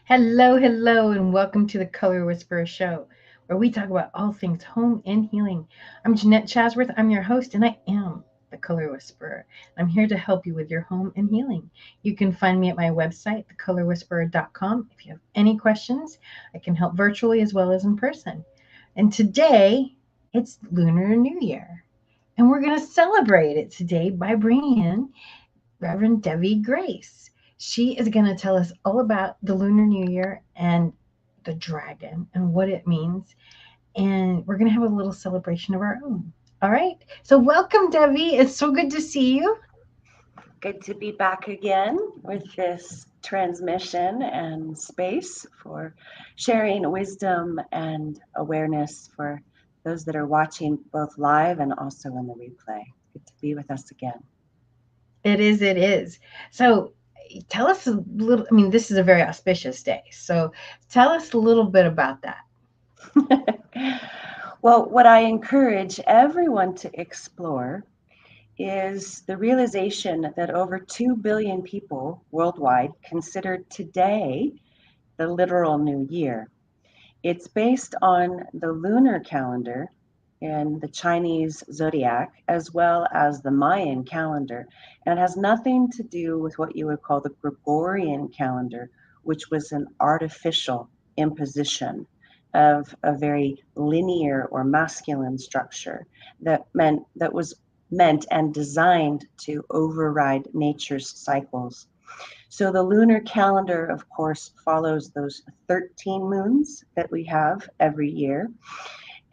Hello, hello, and welcome to the Color Whisperer Show, where we talk about all things home and healing. I'm Jeanette Chasworth. I'm your host, and I am the Color Whisperer. I'm here to help you with your home and healing. You can find me at my website, thecolorwhisperer.com. If you have any questions, I can help virtually as well as in person. And today, it's Lunar New Year, and we're going to celebrate it today by bringing in Reverend Debbie Grace. She is going to tell us all about the Lunar New Year and the dragon and what it means. And we're going to have a little celebration of our own. All right. So, welcome, Debbie. It's so good to see you. Good to be back again with this transmission and space for sharing wisdom and awareness for those that are watching both live and also in the replay. Good to be with us again. It is. It is. So, tell us a little. I mean, this is a very auspicious day. So, tell us a little bit about that. Well, what I encourage everyone to explore is the realization that over 2 billion people worldwide consider today the literal new year. It's based on the lunar calendar in the Chinese zodiac as well as the Mayan calendar, and has nothing to do with what you would call the Gregorian calendar, which was an artificial imposition of a very linear or masculine structure that was meant and designed to override nature's cycles. So the lunar calendar, of course, follows those 13 moons that we have every year.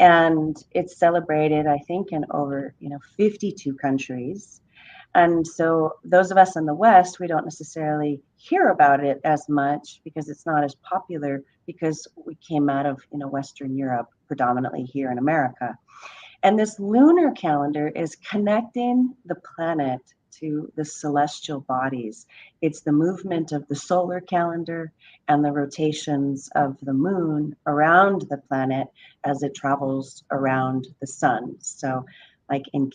And it's celebrated, I think, in over 52 countries. And so those of us in the West, we don't necessarily hear about it as much because it's not as popular because we came out of Western Europe, predominantly here in America. And this lunar calendar is connecting the planet to the celestial bodies. It's the movement of the solar calendar and the rotations of the moon around the planet as it travels around the sun. So, like in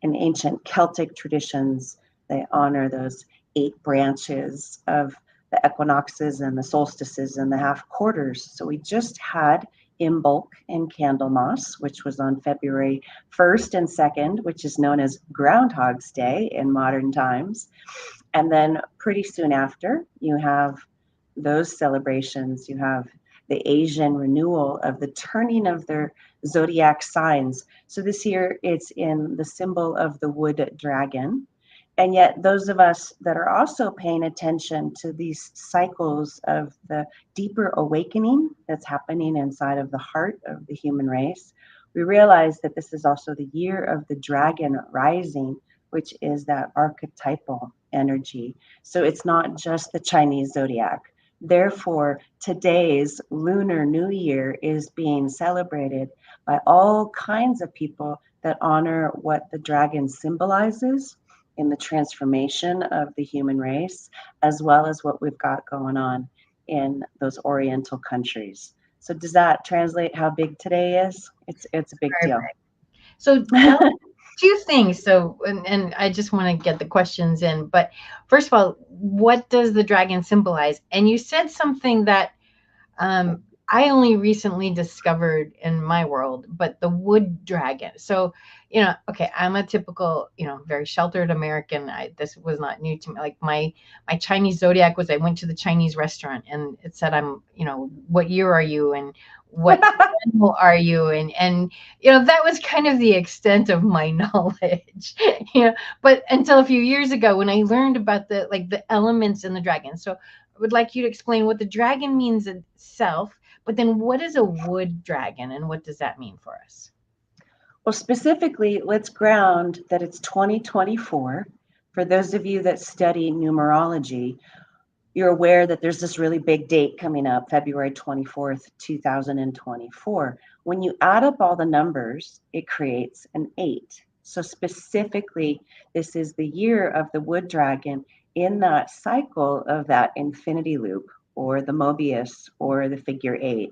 ancient Celtic traditions, they honor those 8 branches of the equinoxes and the solstices and the half quarters. So, we just had Imbolc in Candlemas, which was on February 1st and 2nd, which is known as Groundhog's Day in modern times. And then pretty soon after, you have those celebrations. You have the Asian renewal of the turning of their zodiac signs. So this year it's in the symbol of the wood dragon. And yet, those of us that are also paying attention to these cycles of the deeper awakening that's happening inside of the heart of the human race, we realize that this is also the year of the dragon rising, which is that archetypal energy. So it's not just the Chinese zodiac. Therefore, today's Lunar New Year is being celebrated by all kinds of people that honor what the dragon symbolizes in the transformation of the human race, as well as what we've got going on in those Oriental countries. So does that translate how big today is? It's a big deal. Perfect. So, tell us two things. So, and I just want to get the questions in. But first of all, what does the dragon symbolize? And you said something that I only recently discovered in my world, but the wood dragon. So, okay, I'm a typical, very sheltered American. This was not new to me. Like my Chinese zodiac was I went to the Chinese restaurant and it said I'm, what year are you and what animal are you and that was kind of the extent of my knowledge. But until a few years ago when I learned about the elements in the dragon. So I would like you to explain what the dragon means itself, but then what is a wood dragon and what does that mean for us? Well, specifically, let's ground that it's 2024. For those of you that study numerology, you're aware that there's this really big date coming up, February 24th, 2024. When you add up all the numbers, it creates an 8. So specifically, this is the year of the wood dragon in that cycle of that infinity loop or the Mobius or the figure 8.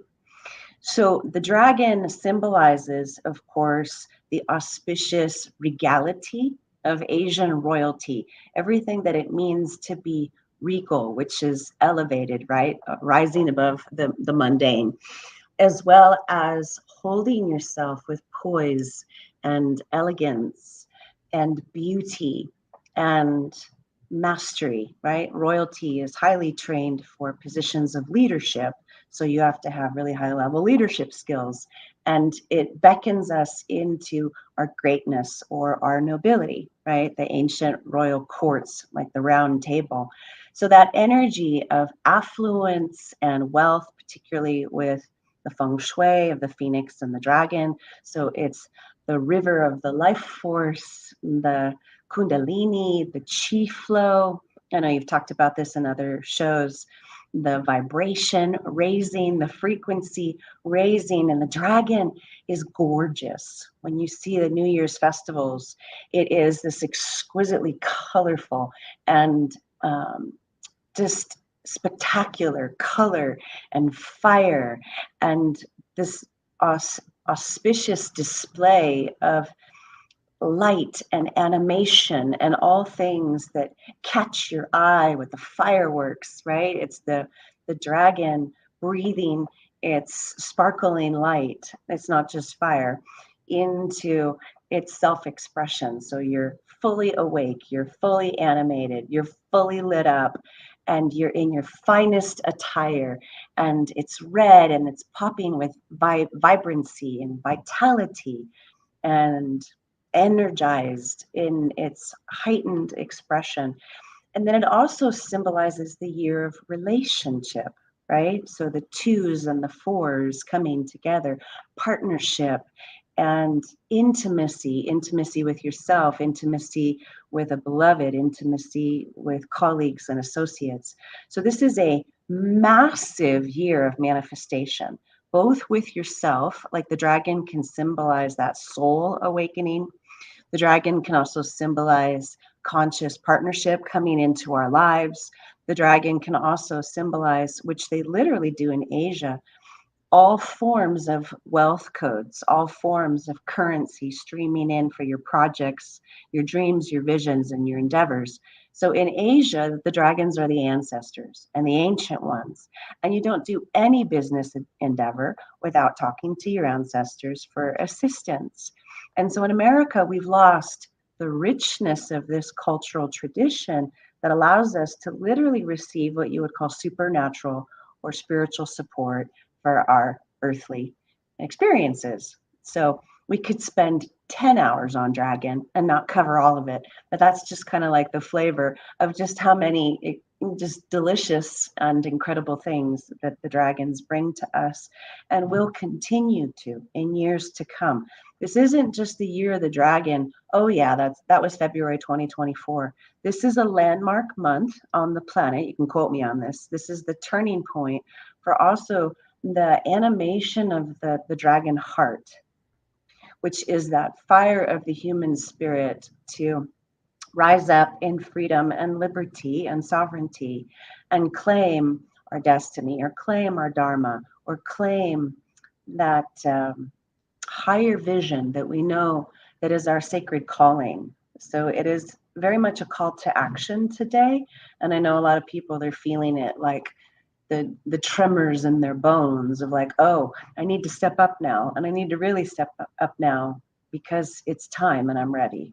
So the dragon symbolizes, of course, the auspicious regality of Asian royalty, everything that it means to be regal, which is elevated, right? Rising above the mundane, as well as holding yourself with poise and elegance and beauty and mastery, right? Royalty is highly trained for positions of leadership. So you have to have really high level leadership skills. And it beckons us into our greatness or our nobility, right? The ancient royal courts, like the round table. So that energy of affluence and wealth, particularly with the feng shui of the phoenix and the dragon. So it's the river of the life force, the kundalini, the chi flow. I know you've talked about this in other shows. The vibration raising, the frequency raising, and the dragon is gorgeous. When you see the New Year's festivals, it is this exquisitely colorful and just spectacular color and fire and this auspicious display of light and animation and all things that catch your eye with the fireworks, right? It's the dragon breathing its sparkling light. It's not just fire into its self-expression. So you're fully awake, you're fully animated, you're fully lit up, and you're in your finest attire, and it's red and it's popping with vibrancy and vitality and energized in its heightened expression. And then it also symbolizes the year of relationship, right? So the twos and the fours coming together, partnership and intimacy with yourself, intimacy with a beloved, intimacy with colleagues and associates. So this is a massive year of manifestation, both with yourself, like the dragon can symbolize that soul awakening. The dragon can also symbolize conscious partnership coming into our lives. The dragon can also symbolize, which they literally do in Asia, all forms of wealth codes, all forms of currency streaming in for your projects, your dreams, your visions, and your endeavors. So in Asia, the dragons are the ancestors and the ancient ones. And you don't do any business endeavor without talking to your ancestors for assistance. And so in America, we've lost the richness of this cultural tradition that allows us to literally receive what you would call supernatural or spiritual support for our earthly experiences. So we could spend 10 hours on dragon and not cover all of it, but that's just kind of like the flavor of just how many just delicious and incredible things that the dragons bring to us and will continue to in years to come. This isn't just the year of the dragon. Oh yeah, that was February 2024. This is a landmark month on the planet. You can quote me on this. This is the turning point for also the animation of the dragon heart, which is that fire of the human spirit to rise up in freedom and liberty and sovereignty and claim our destiny or claim our dharma or claim that higher vision that we know that is our sacred calling. So it is very much a call to action today. And I know a lot of people, they're feeling it like the tremors in their bones of like, oh, I need to step up now. And I need to really step up now because it's time and I'm ready.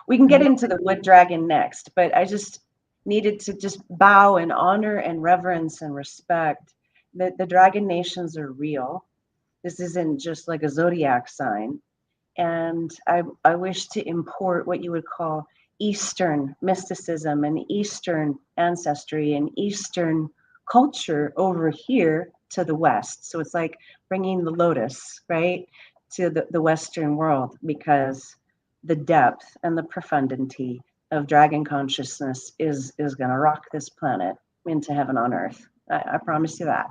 We can get into the wood dragon next, but I just needed to just bow in honor and reverence and respect that the dragon nations are real. This isn't just like a zodiac sign. And I wish to import what you would call Eastern mysticism and Eastern ancestry and Eastern culture over here to the West. So it's like bringing the lotus, right, to the Western world, because the depth and the profundity of dragon consciousness is going to rock this planet into heaven on earth. I promise you that.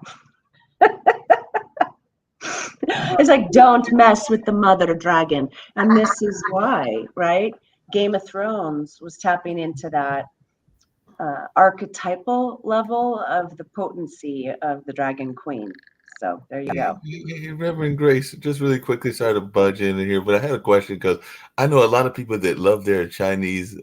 It's like, don't mess with the mother dragon. And this is why, right? Game of Thrones was tapping into that archetypal level of the potency of the dragon queen. So there you go. Reverend Grace, just really quickly, sorry to budge in here, but I had a question because I know a lot of people that love their Chinese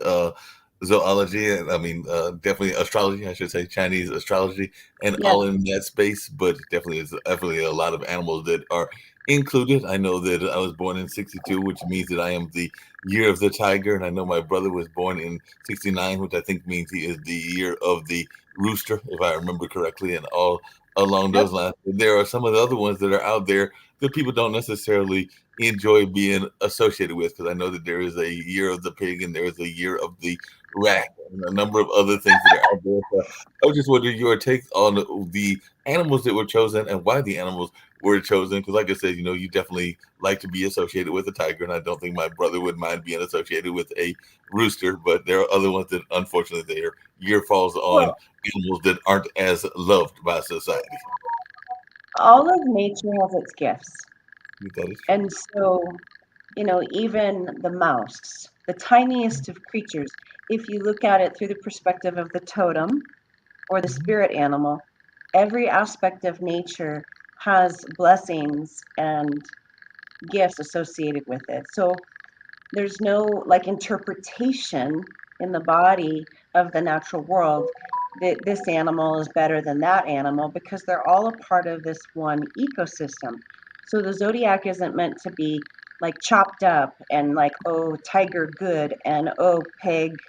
zoology, and I mean, definitely astrology, I should say, Chinese astrology, and Yes. all in that space. But definitely a lot of animals that are included. I know that I was born in '62, which means that I am the year of the tiger, and I know my brother was born in '69, which I think means he is the year of the rooster, if I remember correctly, and all along Yep. those lines. There are some of the other ones that are out there that people don't necessarily enjoy being associated with, because I know that there is a year of the pig and there is a year of the rat and a number of other things that are out there. So I was just wondering your take on the animals that were chosen and why the animals were chosen. Because, like I said, you definitely like to be associated with a tiger, and I don't think my brother would mind being associated with a rooster. But there are other ones that, unfortunately, their year falls on Well, animals that aren't as loved by society. all of nature has its gifts. That is true. And so, even the mouse, the tiniest of creatures, if you look at it through the perspective of the totem or the spirit animal, every aspect of nature has blessings and gifts associated with it. So there's no like interpretation in the body of the natural world that this animal is better than that animal, because they're all a part of this one ecosystem. So the zodiac isn't meant to be like chopped up and like, oh, tiger good and oh, pig,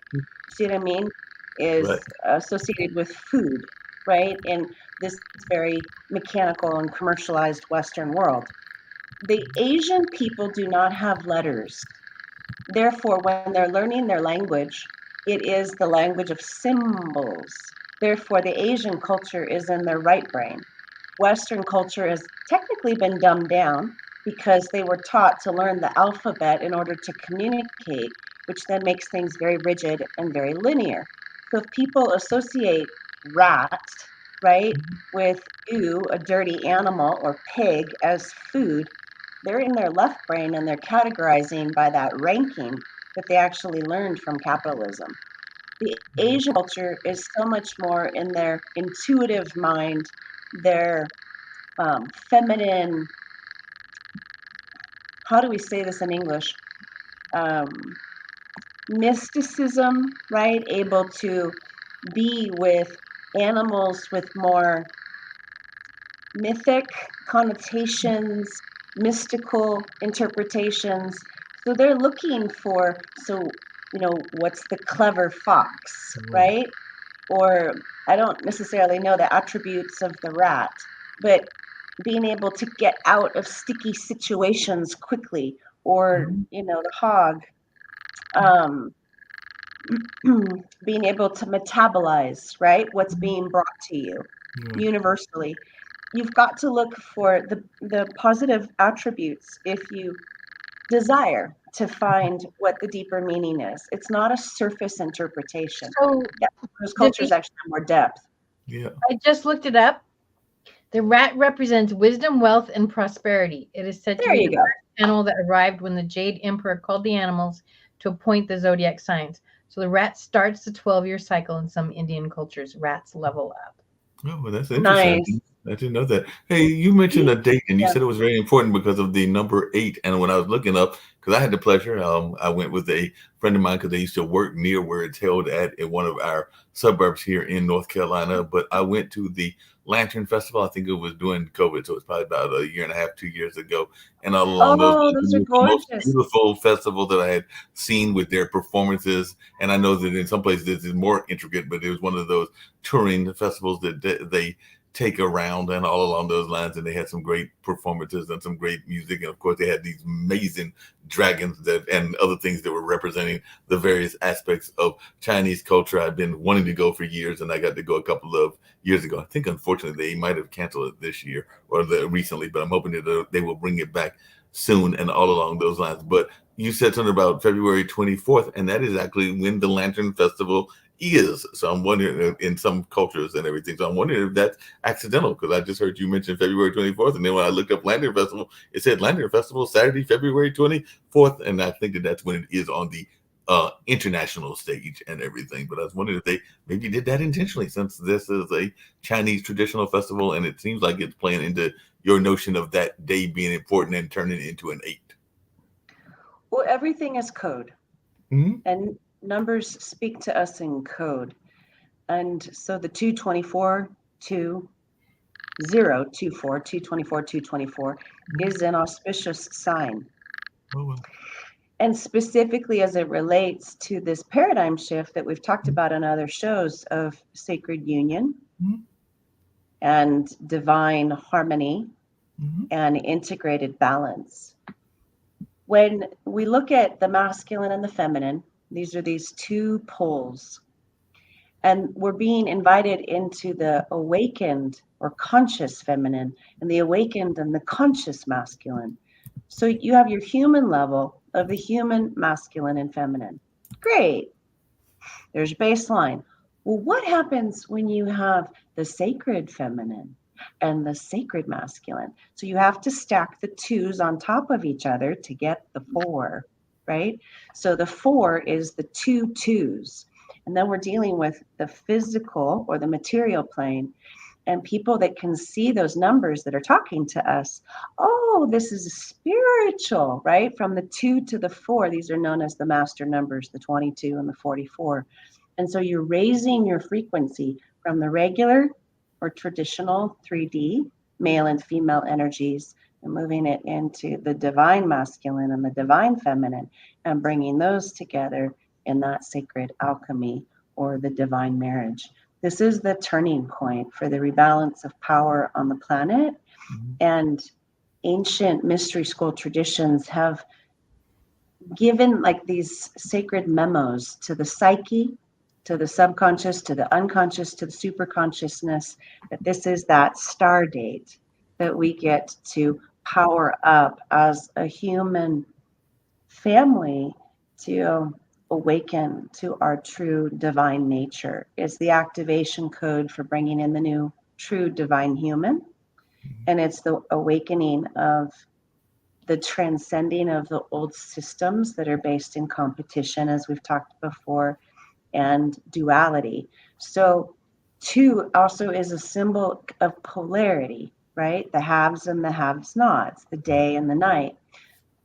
see what I mean, is Right. associated with food, right? In this very mechanical and commercialized Western world. The Asian people do not have letters. Therefore, when they're learning their language, it is the language of symbols. Therefore, the Asian culture is in their right brain. Western culture has technically been dumbed down because they were taught to learn the alphabet in order to communicate, which then makes things very rigid and very linear. So if people associate rat, right, with ew, a dirty animal, or pig as food, they're in their left brain and they're categorizing by that ranking that they actually learned from capitalism. The Asian culture is so much more in their intuitive mind, their feminine, how do we say this in English? Um, Mysticism, right? Able to be with animals with more mythic connotations, mystical interpretations. So they're looking for, what's the clever fox, right? Or I don't necessarily know the attributes of the rat, but being able to get out of sticky situations quickly, or, the hog, um, being able to metabolize, right? What's being brought to you universally. You've got to look for the positive attributes if you desire to find what the deeper meaning is. It's not a surface interpretation. So Yeah, those cultures actually have more depth. Yeah. I just looked it up. The rat represents wisdom, wealth, and prosperity. It is said to There be you the go. first animal that arrived when the Jade Emperor called the animals to appoint the zodiac signs. So the rat starts the 12-year cycle in some Indian cultures. Rats level up. Oh, well, that's interesting. Nice. I didn't know that. Hey, you mentioned a date, and you Yeah. said it was very important because of the number 8. And when I was looking up, because I had the pleasure, I went with a friend of mine because they used to work near where it's held at in one of our suburbs here in North Carolina. But I went to the Lantern Festival. I think it was during COVID, so it's probably about a year and a half, 2 years ago. And all along those Oh, lines, those it are was the most gorgeous. beautiful festival that I had seen with their performances. And I know that in some places this is more intricate, but it was one of those touring festivals that they take around and all along those lines. And they had some great performances and some great music. And of course, they had these amazing dragons and other things that were representing the various aspects of Chinese culture. I've been wanting to go for years, and I got to go a couple of years ago. I think, unfortunately, they might have canceled it this year or recently, but I'm hoping that they will bring it back soon and all along those lines. But you said something about February 24th, and that is actually when the Lantern Festival is. So I'm wondering in some cultures and everything. So I'm wondering if that's accidental, because I just heard you mention February 24th. And then when I looked up Lantern Festival, it said Lantern Festival Saturday, February 24th. And I think that's when it is on the international stage and everything. But I was wondering if they maybe did that intentionally, since this is a Chinese traditional festival, and it seems like it's playing into your notion of that day being important and turning it into an 8. Well, everything is code. Mhm. And numbers speak to us in code. And so the 224, 2, 0, 24, 224, 224 is an auspicious sign. Oh, well. And specifically as it relates to this paradigm shift that we've talked about on other shows of sacred union Mhm. and divine harmony Mhm. and integrated balance. When we look at the masculine and the feminine, these are these two poles. And we're being invited into the awakened or conscious feminine and the awakened and the conscious masculine. So you have your human level of the human masculine and feminine. Great. There's baseline. Well, what happens when you have the sacred feminine and the sacred masculine? So you have to stack the twos on top of each other to get the 4, right? So the 4 is the two twos. And then we're dealing with the physical or the material plane and people that can see those numbers that are talking to us. Oh, this is spiritual, right? From the 2 to the 4, these are known as the master numbers, the 22 and the 44. And so you're raising your frequency from the regular or traditional 3D, male and female energies, and moving it into the divine masculine and the divine feminine, and bringing those together in that sacred alchemy or the divine marriage. This is the turning point for the rebalance of power on the planet. Mhm. And ancient mystery school traditions have given like these sacred memos to the psyche, to the subconscious, to the unconscious, to the superconsciousness, that this is that star date that we get to power up as a human family to awaken to our true divine nature. Is the activation code for bringing in the new true divine human. And it's the awakening of the transcending of the old systems that are based in competition, as we've talked before, and duality. So 2 also is a symbol of polarity, right? The haves and the haves nots, the day and the night.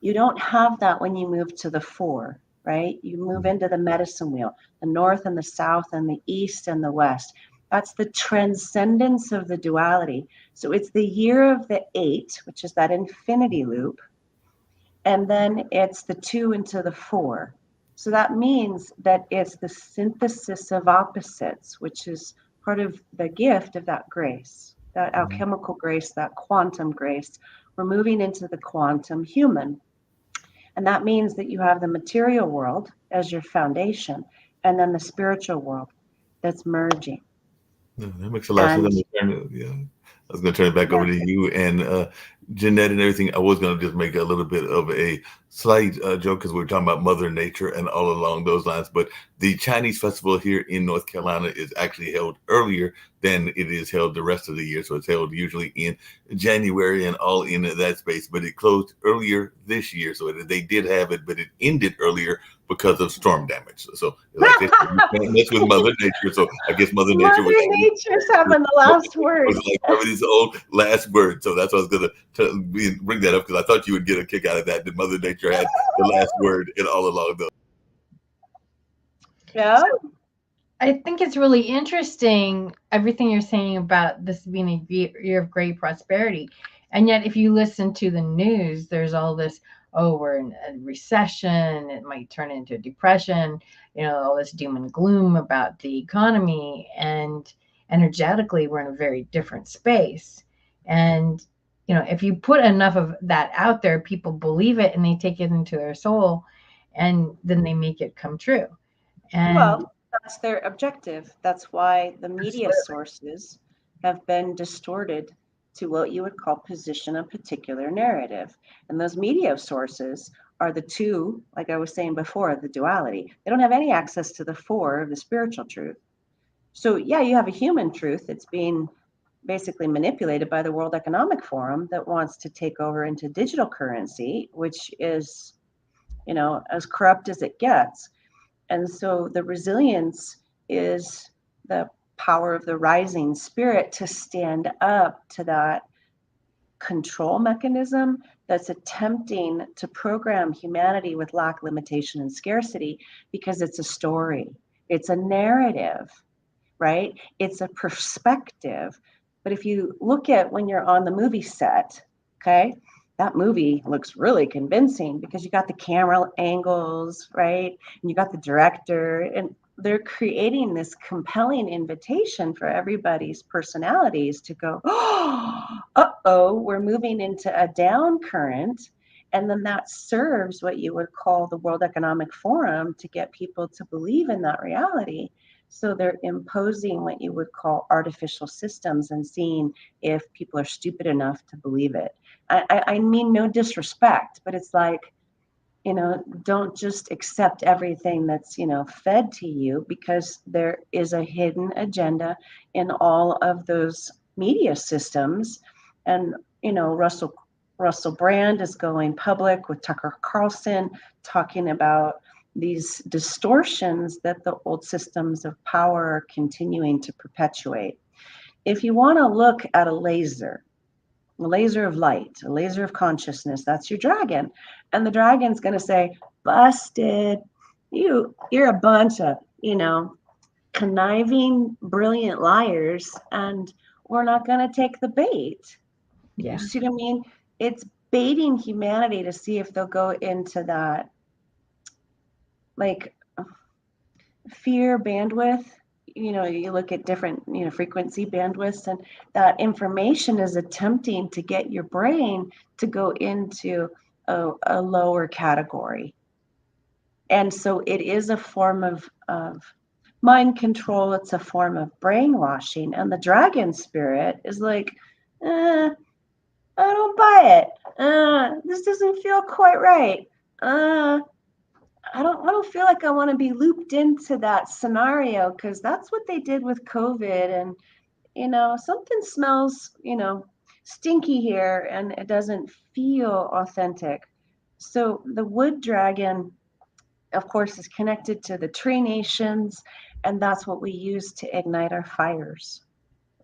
You don't have that when you move to the 4, right? You move into the medicine wheel, the north and the south and the east and the west. That's the transcendence of the duality. So it's the year of the 8, which is that infinity loop. And then it's the 2 into the 4. So that means that it's the synthesis of opposites, which is part of the gift of that grace, that alchemical grace, that quantum grace. We're moving into the quantum human. And that means that you have the material world as your foundation, and then the spiritual world that's merging. Yeah, that makes a lot of sense. And Yeah, I was going to turn it back yeah, over to you and Jeanette and everything. I was going to just make a little bit of a slight joke because we were talking about Mother Nature and all along those lines. But the Chinese festival here in North Carolina is actually held earlier than it is held the rest of the year. So it's held usually in January and all in that space. But it closed earlier this year. So they did have it, but it ended earlier because of storm damage. So like they said, you can't mess with Mother Nature. So I guess Mother Nature Mother Nature's having the last word. was like somebody's own last word. So that's why I was going to bring that up because I thought you would get a kick out of that. That Mother Nature had the last word in all along those. Yeah. So I think it's really interesting everything you're saying about this being a year of great prosperity. And yet, if you listen to the news, there's all this, oh, we're in a recession, it might turn into depression, all this doom and gloom about the economy. And energetically, we're in a very different space. And, if you put enough of that out there, people believe it and they take it into their soul and then they make it come true. And Well, that's their objective. That's why the media sources have been distorted to what you would call position a particular narrative. And those media sources are the 2, like I was saying before, the duality. They don't have any access to the 4 of the spiritual truth. So, yeah, you have a human truth that's being basically manipulated by the World Economic Forum that wants to take over into digital currency, which is, as corrupt as it gets. And so the resilience is the power of the rising spirit to stand up to that control mechanism that's attempting to program humanity with lack, limitation, and scarcity because it's a story, it's a narrative, right? It's a perspective. But if you look at when you're on the movie set, okay, that movie looks really convincing because you got the camera angles, right? And you got the director, and they're creating this compelling invitation for everybody's personalities to go, oh, uh-oh, we're moving into a down current. And then that serves what you would call the World Economic Forum to get people to believe in that reality. So they're imposing what you would call artificial systems and seeing if people are stupid enough to believe it. I mean, no disrespect, but it's like, don't just accept everything that's, fed to you, because there is a hidden agenda in all of those media systems. And, Russell Brand is going public with Tucker Carlson talking about these distortions that the old systems of power are continuing to perpetuate. If you want to look at a laser of light, a laser of consciousness, that's your dragon. And the dragon's going to say, busted, you're a bunch of, conniving, brilliant liars, and we're not going to take the bait. Yeah. You see what I mean? It's baiting humanity to see if they'll go into that, like, fear bandwidth. You look at different, frequency bandwidths, and that information is attempting to get your brain to go into a lower category. And so it is a form of mind control. It's a form of brainwashing. And the dragon spirit is like, I don't buy it. This doesn't feel quite right. I don't feel like I want to be looped into that scenario, because that's what they did with COVID. And, something smells, stinky here, and it doesn't feel authentic. So the wood dragon, of course, is connected to the tree nations, and that's what we use to ignite our fires.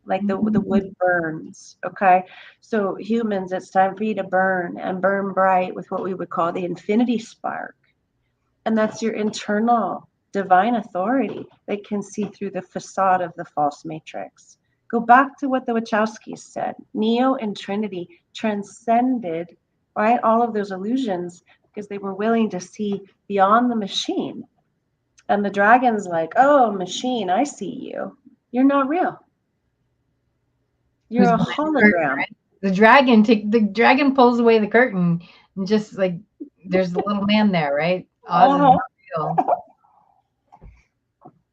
Like the wood burns, okay? So humans, it's time for you to burn, and burn bright with what we would call the infinity spark. And that's your internal divine authority that can see through the facade of the false matrix. Go back to what the Wachowskis said. Neo and Trinity transcended, right, all of those illusions because they were willing to see beyond the machine. And the dragon's like, oh, machine, I see you. You're not real. You're a hologram. Right? The dragon pulls away the curtain, and just like there's the little man there, right?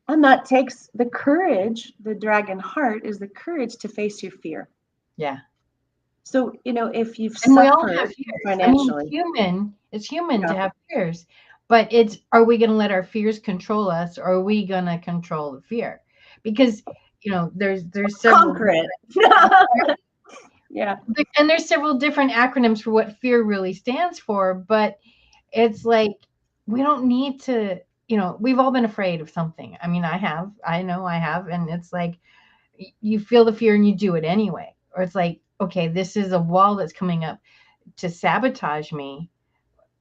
And that takes the courage. The dragon heart is the courage to face your fear. Yeah. So, if you've and suffered we all have fears. financially. It's human to have fears, but are we going to let our fears control us, or are we going to control the fear? Because, there's several. Conquer it. Yeah. And there's several different acronyms for what fear really stands for, but it's like, we don't need to, we've all been afraid of something. I mean, I know I have. And it's like, you feel the fear and you do it anyway. Or it's like, okay, this is a wall that's coming up to sabotage me.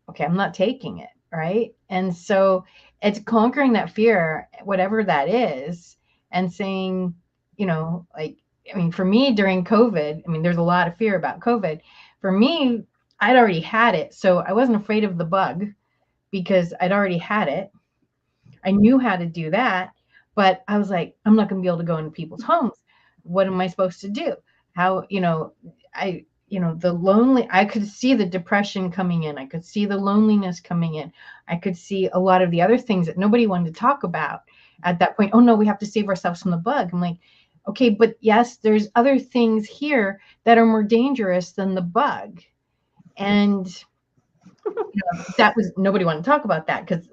Okay, I'm not taking it. Right. And so it's conquering that fear, whatever that is, and saying, for me during COVID, there's a lot of fear about COVID. For me, I'd already had it. So I wasn't afraid of the bug, because I'd already had it. I knew how to do that, but I was like, I'm not going to be able to go into people's homes. What am I supposed to do? How, I could see the depression coming in. I could see the loneliness coming in. I could see a lot of the other things that nobody wanted to talk about at that point. Oh no, we have to save ourselves from the bug. I'm like, okay, but yes, there's other things here that are more dangerous than the bug. And that was, nobody wanted to talk about that because,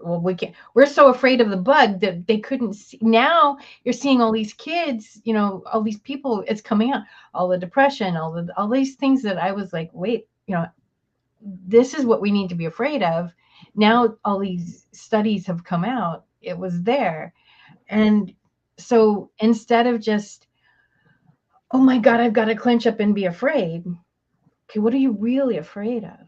we're so afraid of the bug that they couldn't see. Now you're seeing all these kids, all these people, it's coming out, all the depression, all these things that I was like, wait, this is what we need to be afraid of. Now all these studies have come out. It was there. And so instead of just, oh my God, I've got to clench up and be afraid. Okay, what are you really afraid of?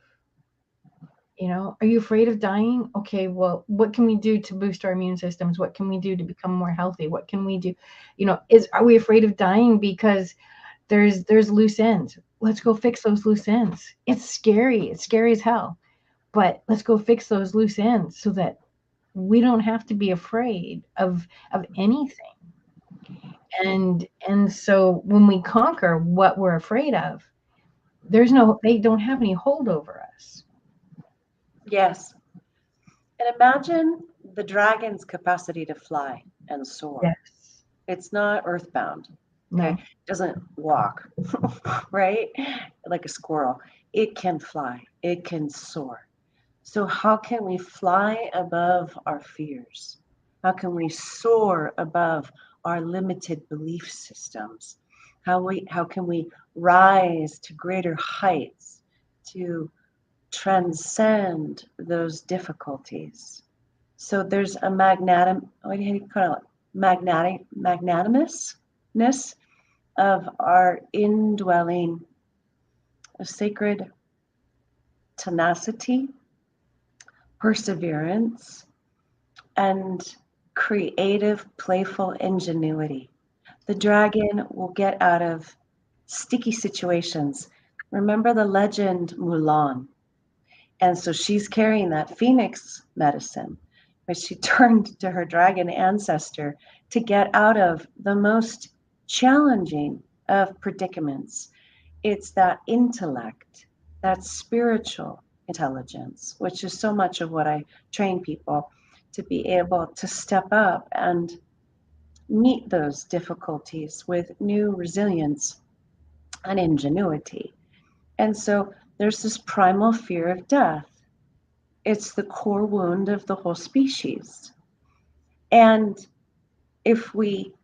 Are you afraid of dying? Okay, well, what can we do to boost our immune systems? What can we do to become more healthy? What can we do? Are we afraid of dying because there's loose ends? Let's go fix those loose ends. It's scary. It's scary as hell. But let's go fix those loose ends so that we don't have to be afraid of anything. And so when we conquer what we're afraid of, they don't have any hold over us. Yes. And imagine the dragon's capacity to fly and soar. Yes. It's not earthbound. No. Okay. It doesn't walk, right? Like a squirrel. It can fly. It can soar. So how can we fly above our fears? How can we soar above our limited belief systems? How can we rise to greater heights to transcend those difficulties? So there's a magnanimousness of our indwelling, a sacred tenacity, perseverance, and creative, playful ingenuity. The dragon will get out of sticky situations. Remember the legend Mulan? And so she's carrying that phoenix medicine, but she turned to her dragon ancestor to get out of the most challenging of predicaments. It's that intellect, that spiritual intelligence, which is so much of what I train people to be able to step up and meet those difficulties with new resilience and ingenuity. And so there's this primal fear of death. It's the core wound of the whole species. And if we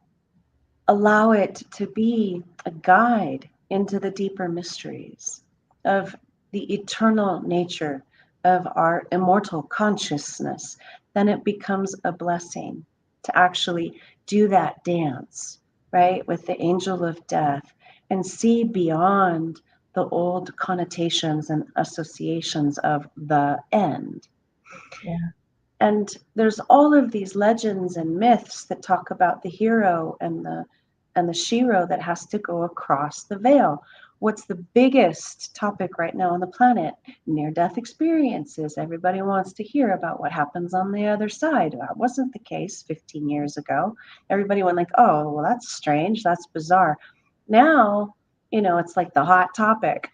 allow it to be a guide into the deeper mysteries of the eternal nature of our immortal consciousness, then it becomes a blessing to actually do that dance, right, with the angel of death and see beyond the old connotations and associations of the end. Yeah. And there's all of these legends and myths that talk about the hero and the shero that has to go across the veil. What's the biggest topic right now on the planet? Near-death experiences. Everybody wants to hear about what happens on the other side. That wasn't the case 15 years ago. Everybody went like, oh, well, that's strange. That's bizarre. Now, it's like the hot topic.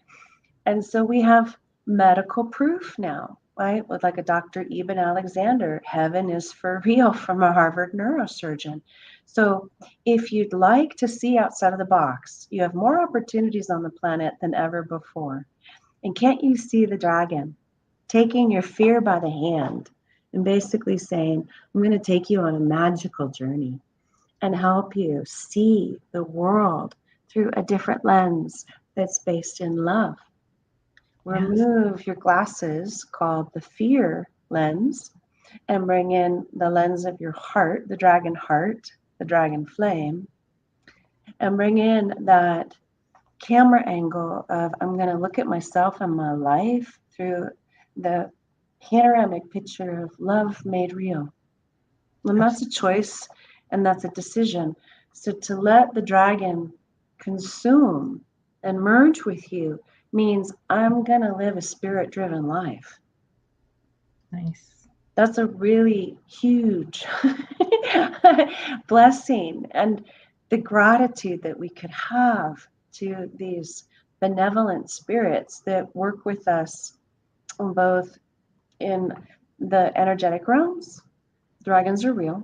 And so we have medical proof now, right? With like a Dr. Eben Alexander, heaven is for real, from a Harvard neurosurgeon. So if you'd like to see outside of the box, you have more opportunities on the planet than ever before. And can't you see the dragon taking your fear by the hand and basically saying, I'm going to take you on a magical journey and help you see the world through a different lens that's based in love. Remove your glasses called the fear lens and bring in the lens of your heart, the dragon heart, the dragon flame, and bring in that camera angle of I'm going to look at myself and my life through the panoramic picture of love made real. And that's a choice and that's a decision. So to let the dragon consume and merge with you means I'm going to live a spirit-driven life. Nice. That's a really huge blessing, and the gratitude that we could have to these benevolent spirits that work with us both in the energetic realms. Dragons are real.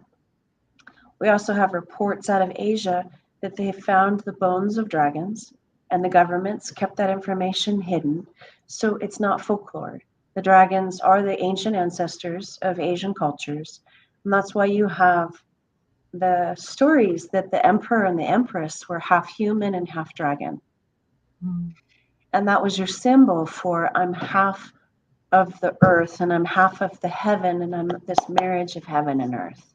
We also have reports out of Asia that they have found the bones of dragons, and the governments kept that information hidden. So it's not folklore. The dragons are the ancient ancestors of Asian cultures. And that's why you have the stories that the emperor and the empress were half human and half dragon. Mm. And that was your symbol for I'm half of the earth and I'm half of the heaven and I'm this marriage of heaven and earth.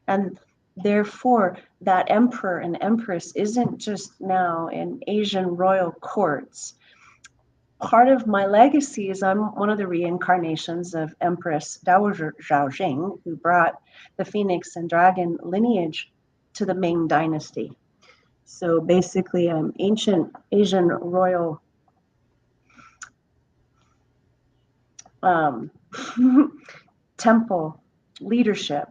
And therefore, that emperor and empress isn't just now in Asian royal courts. part of my legacy is I'm one of the reincarnations of Empress Dowager Zhaojing, who brought the phoenix and dragon lineage to the Ming Dynasty. So basically, ancient Asian royal temple leadership.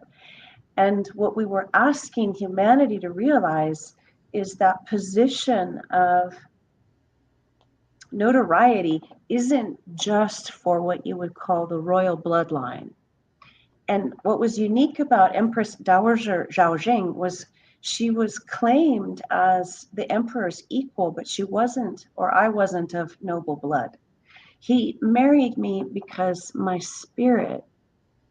And what we were asking humanity to realize is that position of notoriety isn't just for what you would call the royal bloodline. And what was unique about Empress Dowager Zhaojing was she was claimed as the emperor's equal, but she wasn't, or I wasn't, of noble blood. He married me because my spirit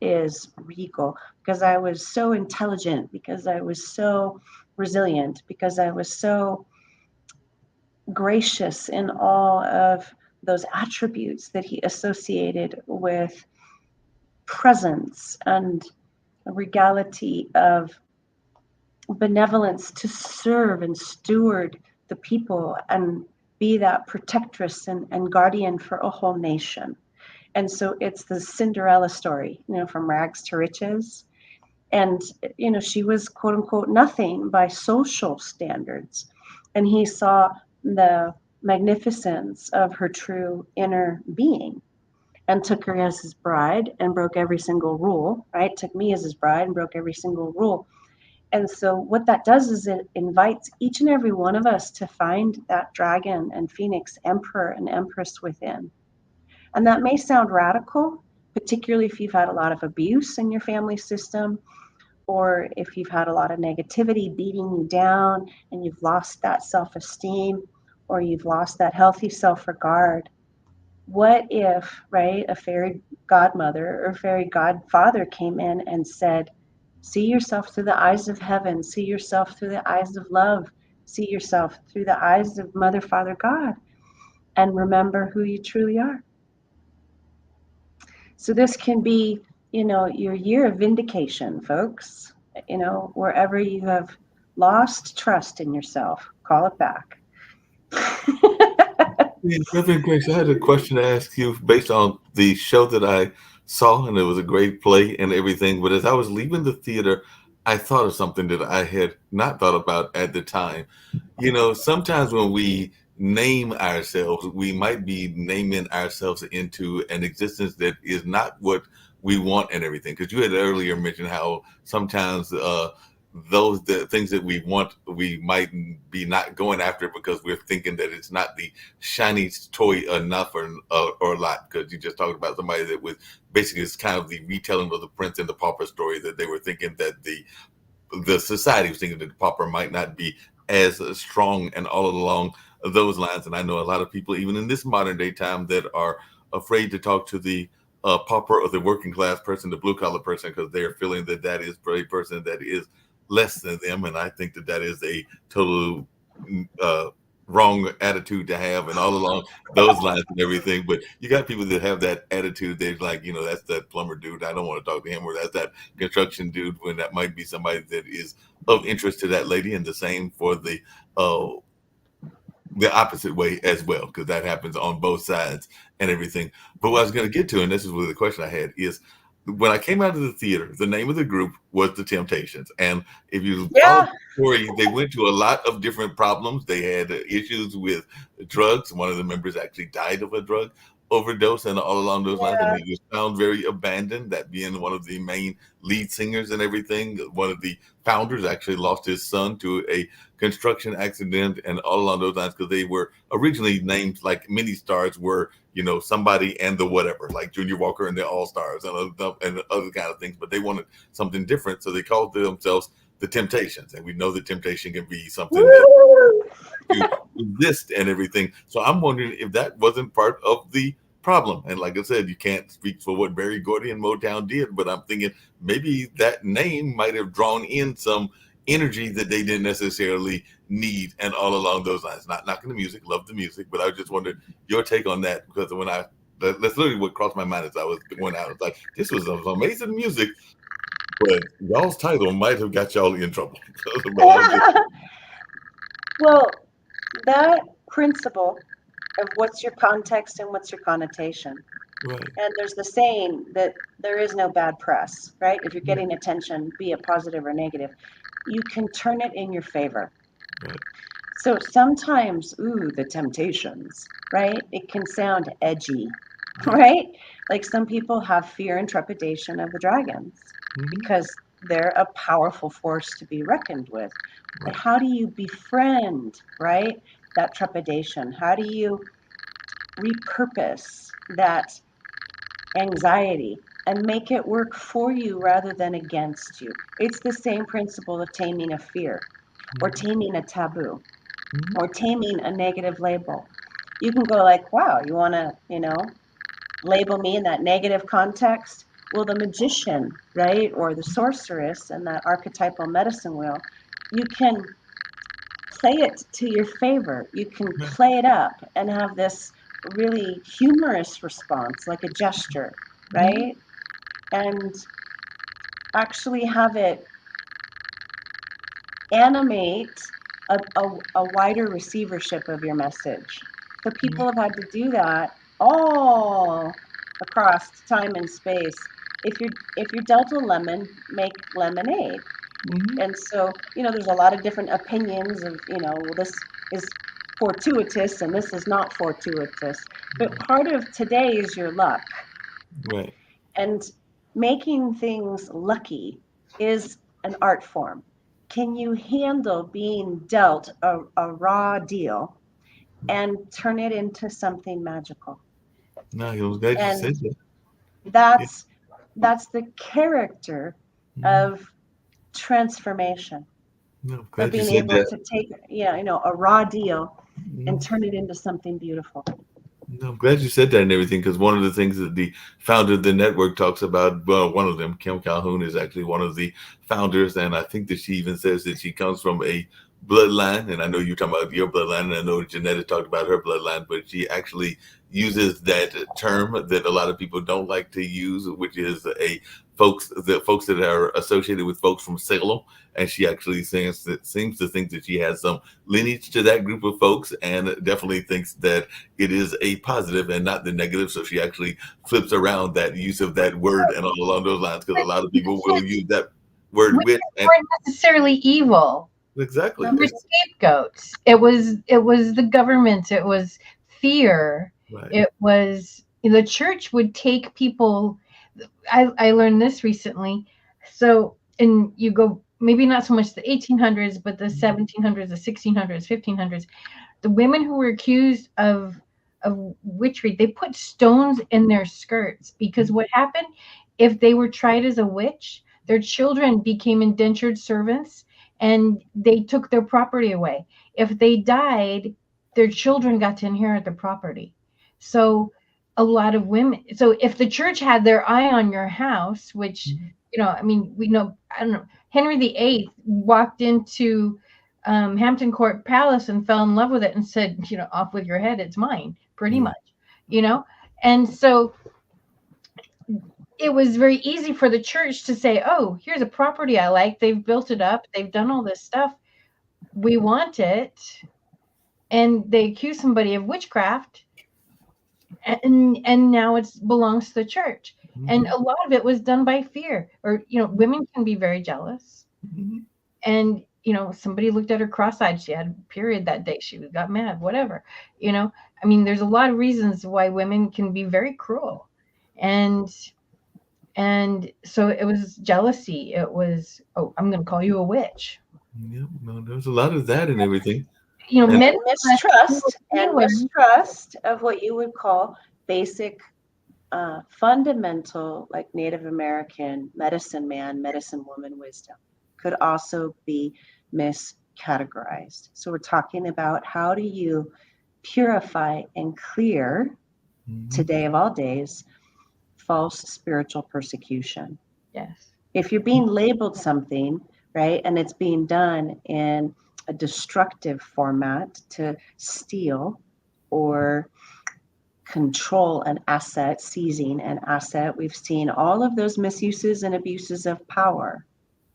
is regal, because I was so intelligent, because I was so resilient, because I was so gracious in all of those attributes that he associated with presence and a regality of benevolence to serve and steward the people and be that protectress and guardian for a whole nation. And so it's the Cinderella story, from rags to riches. And, she was quote unquote nothing by social standards. And he saw the magnificence of her true inner being and took her as his bride and broke every single rule, right? Took me as his bride and broke every single rule. And so what that does is it invites each and every one of us to find that dragon and phoenix emperor and empress within. And that may sound radical, particularly if you've had a lot of abuse in your family system, or if you've had a lot of negativity beating you down and you've lost that self-esteem, or you've lost that healthy self-regard. What if, right, a fairy godmother or fairy godfather came in and said, see yourself through the eyes of heaven, see yourself through the eyes of love, see yourself through the eyes of Mother, Father, God, and remember who you truly are. So this can be, your year of vindication, folks. Wherever you have lost trust in yourself, call it back. Reverend Grace, I had a question to ask you based on the show that I saw, and it was a great play and everything. But as I was leaving the theater, I thought of something that I had not thought about at the time. Sometimes when we name ourselves, we might be naming ourselves into an existence that is not what we want and everything. Because you had earlier mentioned how sometimes the things that we want, we might be not going after because we're thinking that it's not the shiny toy enough or a lot. Because you just talked about somebody that was basically, it's kind of the retelling of the Prince and the Pauper story, that they were thinking that the society was thinking that the pauper might not be as strong and all along those lines. And I know a lot of people, even in this modern day time, that are afraid to talk to the pauper or the working class person, the blue collar person, because they're feeling that is a person that is less than them. And I think that is a total wrong attitude to have, and all along those lines and everything. But you got people that have that attitude. They're like, that's that plumber dude, I don't want to talk to him, or that's that construction dude, when that might be somebody that is of interest to that lady. And the same for the opposite way as well, because that happens on both sides and everything. But what I was going to get to, and this is really the question I had, is when I came out of the theater, the name of the group was The Temptations. And if you follow the story, they went to a lot of different problems. They had issues with drugs. One of the members actually died of a drug overdose and all along those lines. And they just found very abandoned, that being one of the main lead singers and everything. One of the founders actually lost his son to a construction accident and all along those lines, because they were originally named like mini stars were, somebody and the whatever, like Junior Walker and the All Stars and other kind of things, but they wanted something different. So they called themselves The Temptations. And we know the temptation can be something that you resist and everything. So I'm wondering if that wasn't part of the problem. And like I said, you can't speak for what Berry Gordy and Motown did, but I'm thinking maybe that name might have drawn in some energy that they didn't necessarily need, and all along those lines. Not knocking the music, love the music, but I just wondered your take on that, because when that's literally what crossed my mind as I was going out. It's like, this was some amazing music, but y'all's title might have got y'all in trouble. Well, that principle of what's your context and what's your connotation. Right. And there's the saying that there is no bad press, right? If you're getting attention, be it positive or negative, you can turn it in your favor. Right. So sometimes, the temptations, right? It can sound edgy, right? Like some people have fear and trepidation of the dragons because they're a powerful force to be reckoned with. But how do you befriend, right, that trepidation? How do you repurpose that anxiety and make it work for you rather than against you? It's the same principle of taming a fear or taming a taboo or taming a negative label. You can go like, wow, you want to, label me in that negative context? Well, the magician, right, or the sorceress and that archetypal medicine wheel, you can play it to your favor. You can play it up and have this really humorous response, like a gesture, right? And actually have it animate a wider receivership of your message. So people have had to do that all across time and space. If you're dealt a lemon, make lemonade. And so, there's a lot of different opinions of, well, this is fortuitous and this is not fortuitous. But part of today is your luck. Right. And making things lucky is an art form. Can you handle being dealt a raw deal and turn it into something magical? No, I was glad you said that. That's the character of transformation. No, Of glad you being said able that. to take, a raw deal and turn it into something beautiful. No, I'm glad you said that and everything, because one of the things that the founder of the network talks about, well, one of them, Kim Calhoun, is actually one of the founders, and I think that she even says that she comes from a bloodline, and I know you're talking about your bloodline, and I know Janetta talked about her bloodline, but she actually uses that term that a lot of people don't like to use, which is folks that are associated with folks from Salem, and she actually seems to think that she has some lineage to that group of folks, and definitely thinks that it is a positive and not the negative. So she actually flips around that use of that word and all along those lines, because a lot of people will use that word Witches weren't necessarily evil. Exactly. They were scapegoats. It was the government. It was fear. Right. It was the church would take people. I learned this recently. So, and you go maybe not so much the 1800s, but the 1700s, the 1600s, 1500s. The women who were accused of witchery, they put stones in their skirts, because what happened if they were tried as a witch? Their children became indentured servants, and they took their property away. If they died, their children got to inherit the property. So a lot of women, so if the church had their eye on your house, which, we know, I don't know, Henry VIII walked into Hampton Court Palace and fell in love with it and said, off with your head, it's mine, pretty much, And so it was very easy for the church to say, oh, here's a property I like. They've built it up. They've done all this stuff. We want it. And they accuse somebody of witchcraft. And now it belongs to the church. And a lot of it was done by fear. Or, women can be very jealous. And, somebody looked at her cross-eyed. She had a period that day. She got mad, whatever. There's a lot of reasons why women can be very cruel. And so it was jealousy. It was, oh, I'm going to call you a witch. Yeah, no, there's a lot of that and everything. Mistrust of what you would call basic, fundamental, like Native American medicine man, medicine woman wisdom could also be miscategorized. So we're talking about how do you purify and clear today of all days false spiritual persecution. Yes. If you're being labeled something, right, and it's being done in a destructive format to steal or control an asset, seizing an asset, we've seen all of those misuses and abuses of power.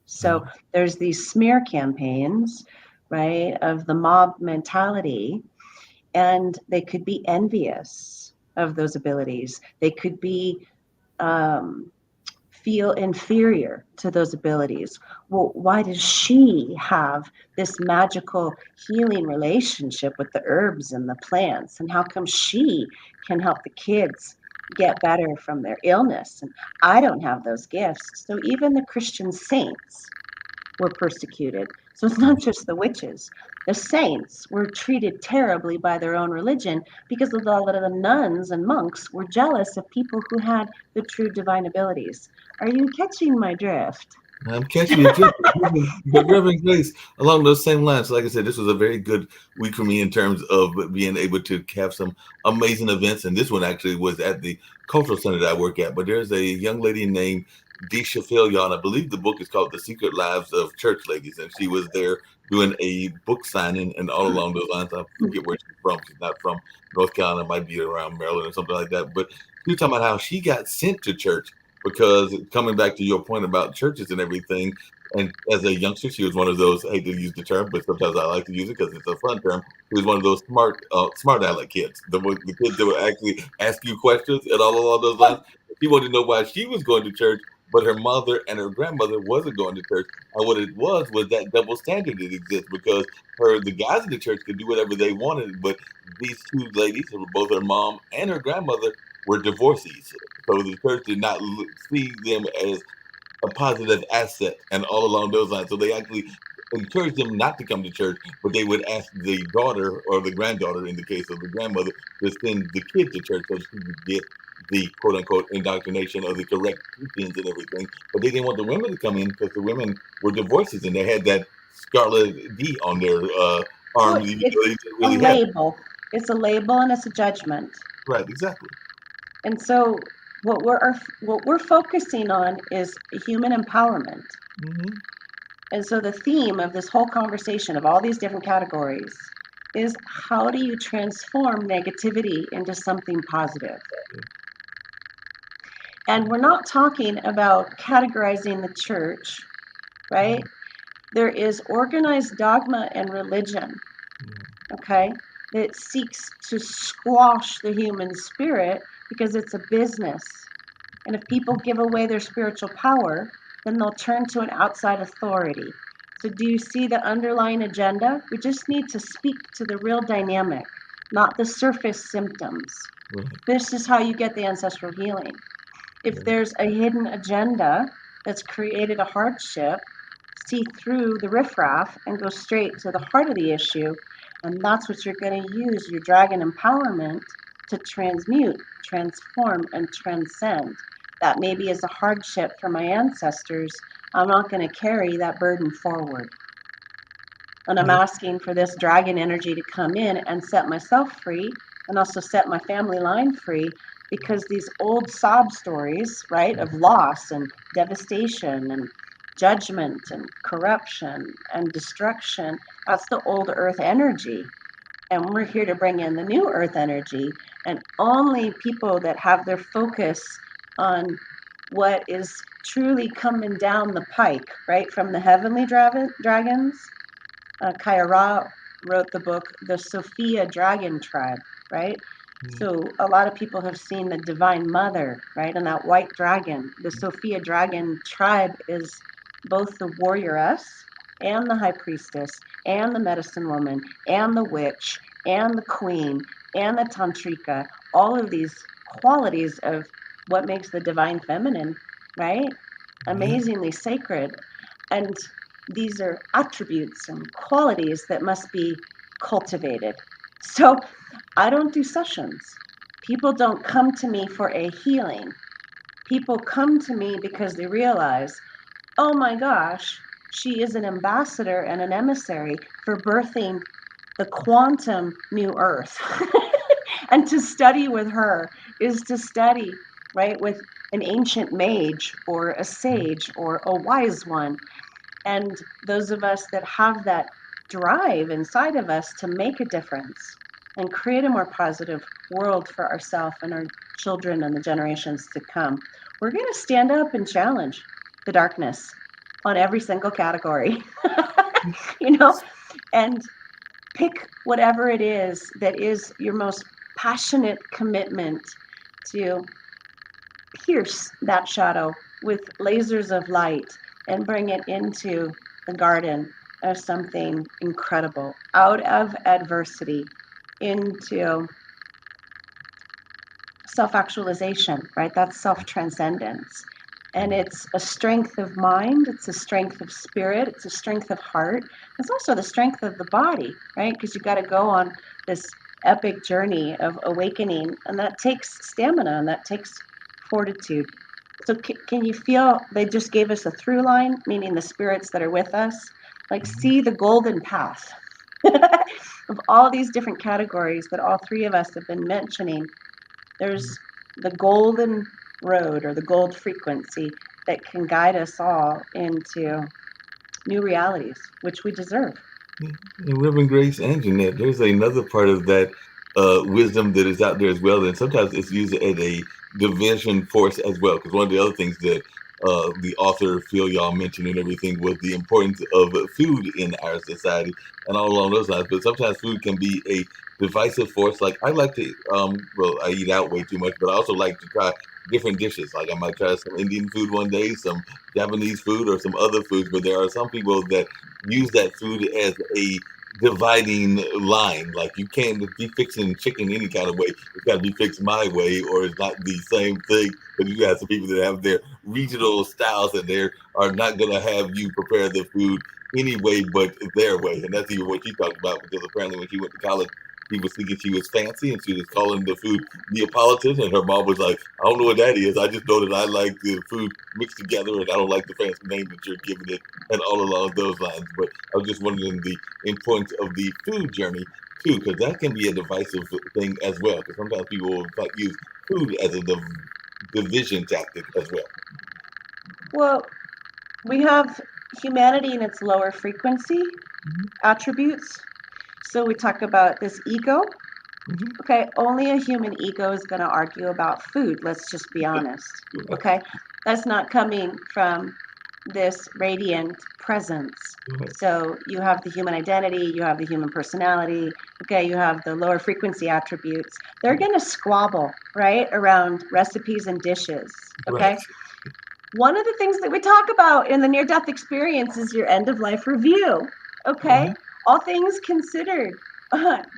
So there's these smear campaigns, right, of the mob mentality. and they could be envious of those abilities. They could be feel inferior to those abilities. Well, why does she have this magical healing relationship with the herbs and the plants? And how come she can help the kids get better from their illness? And I don't have those gifts. So even the Christian saints were persecuted. So it's not just the witches. The saints were treated terribly by their own religion because a lot of the nuns and monks were jealous of people who had the true divine abilities. Are you catching my drift? I'm catching your drift. But Reverend Grace, along those same lines, like I said, this was a very good week for me in terms of being able to have some amazing events. And this one actually was at the cultural center that I work at. But there's a young lady named Disha Fillion. I believe the book is called The Secret Lives of Church Ladies. And she was there doing a book signing and all along those lines. I forget where she's from. She's not from North Carolina, might be around Maryland or something like that. But she was talking about how she got sent to church. Because coming back to your point about churches and everything, and as a youngster, she was one of those. I hate to use the term, but sometimes I like to use it because it's a fun term. She was one of those smart aleck kids, the kids that would actually ask you questions and all along those lines. She wanted to know why she was going to church, but her mother and her grandmother wasn't going to church. And what it was that double standard that exists because the guys in the church could do whatever they wanted, but these two ladies, both her mom and her grandmother, were divorcees. So the church did not see them as a positive asset and all along those lines. So they actually encouraged them not to come to church, but they would ask the daughter or the granddaughter, in the case of the grandmother, to send the kid to church so she could get the quote unquote indoctrination or the correct teachings and everything. But they didn't want the women to come in because the women were divorcees and they had that scarlet D on their arms. It's a label. It's a label and it's a judgment. Right, exactly. And so what we're focusing on is human empowerment. Mm-hmm. And so the theme of this whole conversation of all these different categories is how do you transform negativity into something positive? And we're not talking about categorizing the church, right? There is organized dogma and religion, okay, that seeks to squash the human spirit because it's a business. And if people give away their spiritual power, then they'll turn to an outside authority. So do you see the underlying agenda? We just need to speak to the real dynamic, not the surface symptoms. Right. This is how you get the ancestral healing. If there's a hidden agenda that's created a hardship, see through the riffraff and go straight to the heart of the issue. And that's what you're going to use your dragon empowerment to transmute, transform, and transcend. That maybe is a hardship for my ancestors. I'm not going to carry that burden forward. And I'm asking for this dragon energy to come in and set myself free and also set my family line free, because these old sob stories, right, of loss and devastation and judgment and corruption and destruction, that's the old earth energy. And we're here to bring in the new earth energy. And only people that have their focus on what is truly coming down the pike, right, from the heavenly dragons. Kaya Ra wrote the book, The Sophia Dragon Tribe, right? So a lot of people have seen the Divine Mother, right? And that white dragon. The Sophia Dragon Tribe is both the warrioress and the high priestess and the medicine woman and the witch and the queen and the tantrika. All of these qualities of what makes the divine feminine, right? Amazingly sacred. And these are attributes and qualities that must be cultivated. So I don't do sessions. People don't come to me for a healing. People come to me because they realize, oh my gosh, she is an ambassador and an emissary for birthing the quantum new earth. And to study with her is to study, right, with an ancient mage or a sage or a wise one. And those of us that have that drive inside of us to make a difference and create a more positive world for ourselves and our children and the generations to come, we're going to stand up and challenge the darkness on every single category. You know, and pick whatever it is that is your most passionate commitment to pierce that shadow with lasers of light and bring it into the garden of something incredible, out of adversity into self-actualization, right? That's self-transcendence. And it's a strength of mind, it's a strength of spirit, it's a strength of heart. It's also the strength of the body, right? Because you got to go on this epic journey of awakening, and that takes stamina and that takes fortitude. So can you feel they just gave us a through line, meaning the spirits that are with us? Like, see the golden path of all these different categories that all three of us have been mentioning. There's the golden road or the gold frequency that can guide us all into new realities, which we deserve. And Reverend Grace and Jeanette, there's another part of that wisdom that is out there as well. And sometimes it's used as a division force as well. Because one of the other things that the author Phil y'all mentioned and everything was the importance of food in our society and all along those lines. But sometimes food can be a divisive force. Like I like to, well, I eat out way too much, but I also like to try different dishes. Like I might try some Indian food one day, some Japanese food, or some other foods. But there are some people that use that food as a dividing line. Like you can't be fixing chicken any kind of way. It's got to be fixed my way, or it's not the same thing. But you got some people that have their regional styles, and they are not going to have you prepare the food any way but their way. And that's even what she talked about, because apparently when she went to college, she was thinking she was fancy, and she was calling the food Neapolitan, and her mom was like, I don't know what that is. I just know that I like the food mixed together, and I don't like the fancy name that you're giving it, and all along those lines. But I was just wondering the importance of the food journey too, because that can be a divisive thing as well. Because sometimes people will use food as a division tactic as well. Well, we have humanity in its lower frequency attributes. So we talk about this ego. Okay, only a human ego is going to argue about food. Let's just be honest. Okay, that's not coming from this radiant presence. So you have the human identity, you have the human personality. Okay, you have the lower frequency attributes. They're going to squabble, right, around recipes and dishes. Okay. Right. One of the things that we talk about in the near-death experience is your end-of-life review. Okay, all things considered,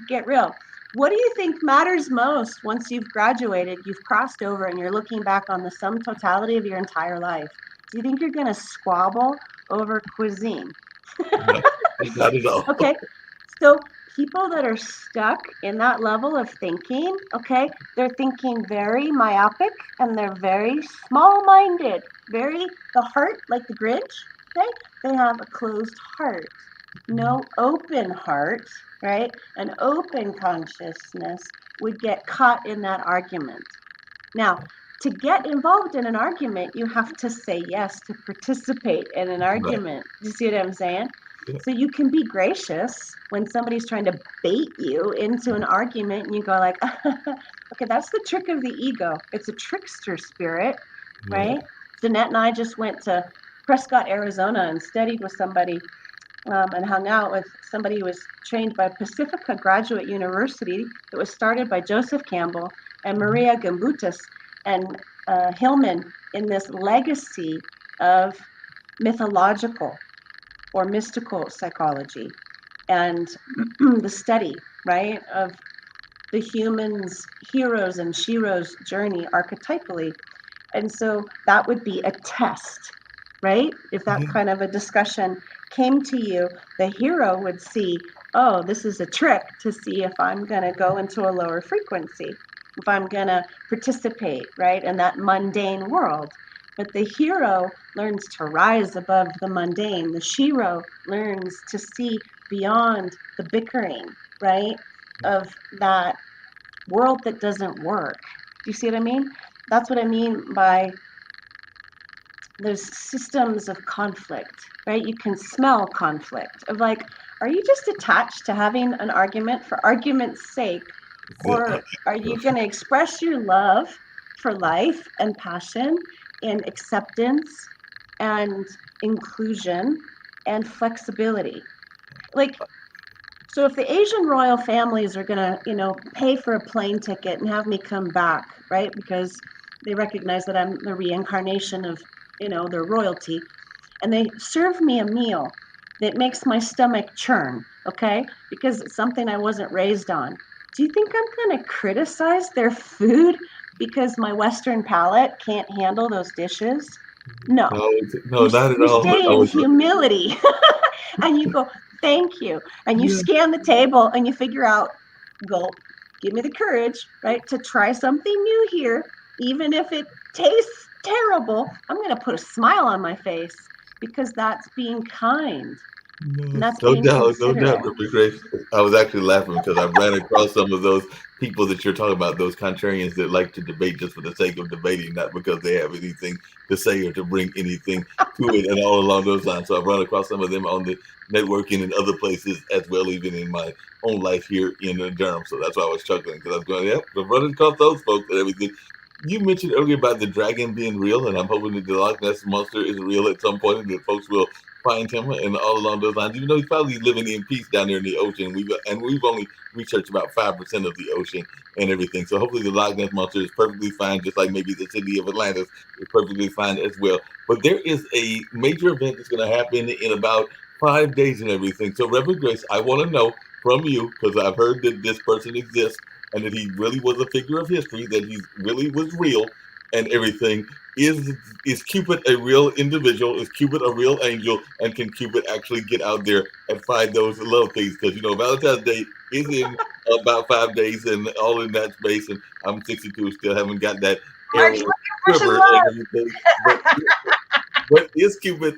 get real. What do you think matters most once you've graduated, you've crossed over, and you're looking back on the sum totality of your entire life? Do you think you're going to squabble over cuisine? Not at all. Okay, so people that are stuck in that level of thinking, okay, they're thinking very myopic and they're very small-minded, the heart, like the Grinch, okay, they have a closed heart, no open heart, right? An open consciousness would get caught in that argument. Now, to get involved in an argument, you have to say yes to participate in an argument. Do you see what I'm saying? Yeah. So you can be gracious when somebody's trying to bait you into an argument, and you go like, okay, that's the trick of the ego. It's a trickster spirit, right? Jeanette and I just went to Prescott, Arizona, and studied with somebody and hung out with somebody who was trained by Pacifica Graduate University. It was started by Joseph Campbell and Maria Gimbutas and Hillman, in this legacy of mythological or mystical psychology and the study, right, of the human's heroes and sheroes journey archetypally. And so that would be a test, right? If that kind of a discussion came to you, the hero would see, oh, this is a trick to see if I'm going to go into a lower frequency, if I'm going to participate, right, in that mundane world. But the hero learns to rise above the mundane. The shero learns to see beyond the bickering, right, of that world that doesn't work. Do you see what I mean? That's what I mean by those systems of conflict, right? You can smell conflict of like, are you just attached to having an argument for argument's sake? Or are you going to express your love for life and passion in acceptance and inclusion and flexibility? Like, So if the Asian royal families are going to, pay for a plane ticket and have me come back, right? Because they recognize that I'm the reincarnation of, their royalty, and they serve me a meal that makes my stomach churn, okay? Because it's something I wasn't raised on. Do you think I'm going to criticize their food because my Western palate can't handle those dishes? No. No, not at You all. stay in humility and you go, thank you. And you scan the table and you figure out, go, give me the courage, right, to try something new here. Even if it tastes terrible, I'm going to put a smile on my face because that's being kind. And that's No being doubt, considerate. Reverend Grace. I was actually laughing because I ran across some of those people that you're talking about, those contrarians that like to debate just for the sake of debating, not because they have anything to say or to bring anything to it, and all along those lines. So I've run across some of them on the networking and other places as well, even in my own life here in Durham. So that's why I was chuckling, because I was going, yep, I've run across those folks and everything. You mentioned earlier about the dragon being real, and I'm hoping that the Loch Ness monster is real at some point, and that folks will find him and all along those lines. Even though he's probably living in peace down there in the ocean, we've only researched about 5% of the ocean and everything. So hopefully the Loch Ness monster is perfectly fine, just like maybe the city of Atlantis is perfectly fine as well. But there is a major event that's going to happen in about 5 days and everything. So Reverend Grace, I want to know from you, because I've heard that this person exists and that he really was a figure of history, that he really was real and everything. Is Cupid a real individual? Is Cupid a real angel? And can Cupid actually get out there and find those love things? Because Valentine's Day is in about 5 days and all in that space. And I'm 62, still haven't got that arrow quiver and everything. But is Cupid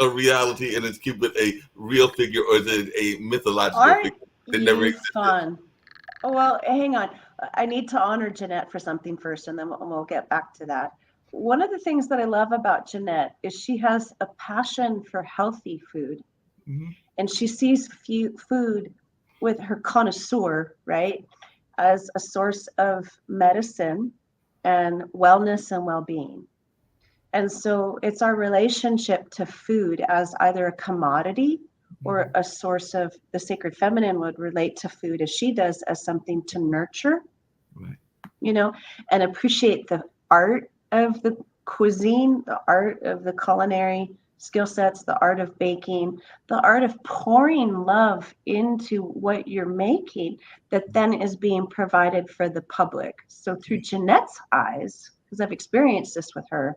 a reality, and is Cupid a real figure, or is it a mythological figure that never existed? Fun? Oh, well, hang on. I need to honor Jeanette for something first, and then we'll get back to that. One of the things that I love about Jeanette is she has a passion for healthy food. Mm-hmm. And she sees food with her connoisseur, right, as a source of medicine and wellness and well-being. And so it's our relationship to food as either a commodity or a source of, the sacred feminine would relate to food as she does, as something to nurture, right, and appreciate the art of the cuisine, the art of the culinary skill sets, the art of baking, the art of pouring love into what you're making that then is being provided for the public. So through Jeanette's eyes, because I've experienced this with her,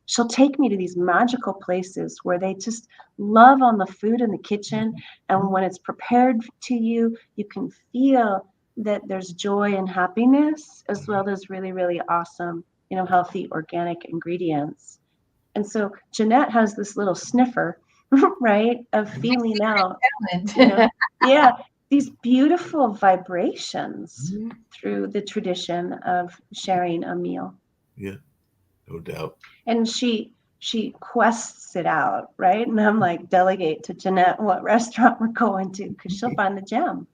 she'll take me to these magical places where they just love on the food in the kitchen. And when it's prepared to you, you can feel that there's joy and happiness, as well as really, really awesome, healthy organic ingredients. And so Jeanette has this little sniffer, right, of feeling out, these beautiful vibrations through the tradition of sharing a meal. Yeah, no doubt. And she quests it out, right? And I'm like, delegate to Jeanette what restaurant we're going to, because she'll find the gem.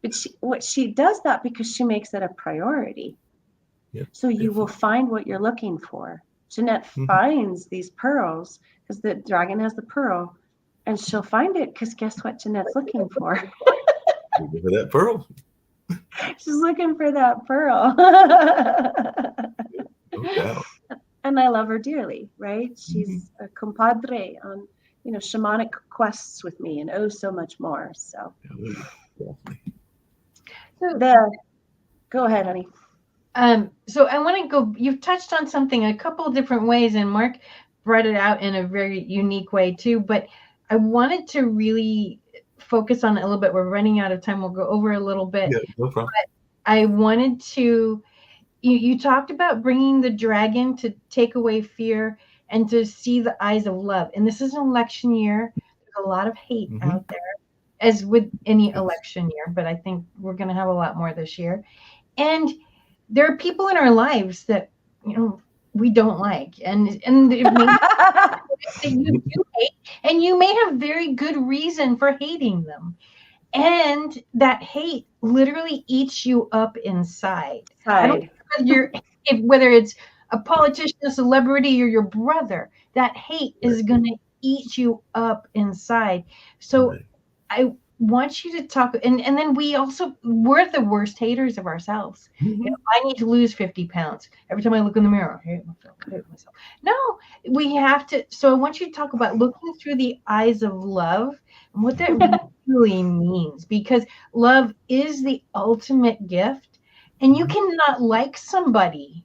But she does that because she makes it a priority. Yep, so you will find what you're looking for. Jeanette finds these pearls because the dragon has the pearl, and she'll find it because guess what Jeanette's looking for? Looking for that pearl. She's looking for that pearl. No doubt. And I love her dearly, right? She's a compadre on, shamanic quests with me, and so much more. So, go ahead, honey. So I want to go, you've touched on something a couple of different ways, and Mark brought it out in a very unique way too, but I wanted to really focus on it a little bit. We're running out of time. We'll go over a little bit. Yeah, no problem. But I wanted to, you talked about bringing the dragon to take away fear and to see the eyes of love. And this is an election year. There's a lot of hate out there, as with any election year, but I think we're going to have a lot more this year. And there are people in our lives that, we don't like, and it may that you hate, and you may have very good reason for hating them. And that hate literally eats you up inside. I don't care whether it's a politician, a celebrity, or your brother, that hate is going to eat you up inside. So want you to talk, and then we're the worst haters of ourselves. I need to lose 50 pounds. Every time I look in the mirror, I hate myself, I hate myself. No, we have to. So I want you to talk about looking through the eyes of love and what that really means, because love is the ultimate gift, and you cannot like somebody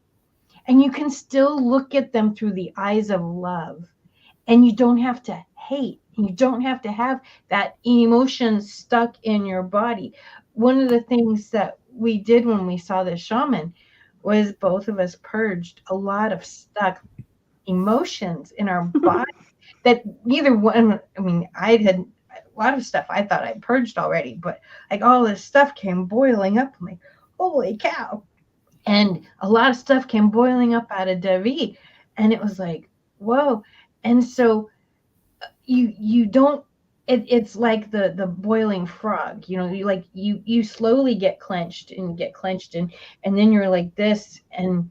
and you can still look at them through the eyes of love, and you don't have to hate. You don't have to have that emotion stuck in your body. One of the things that we did when we saw the shaman was both of us purged a lot of stuck emotions in our body that neither one, I mean, I had a lot of stuff I thought I purged already, but like all this stuff came boiling up. I'm like, holy cow. And a lot of stuff came boiling up out of Devi. And it was like, whoa. And so you don't, it's like the boiling frog, you slowly get clenched and then you're like this, and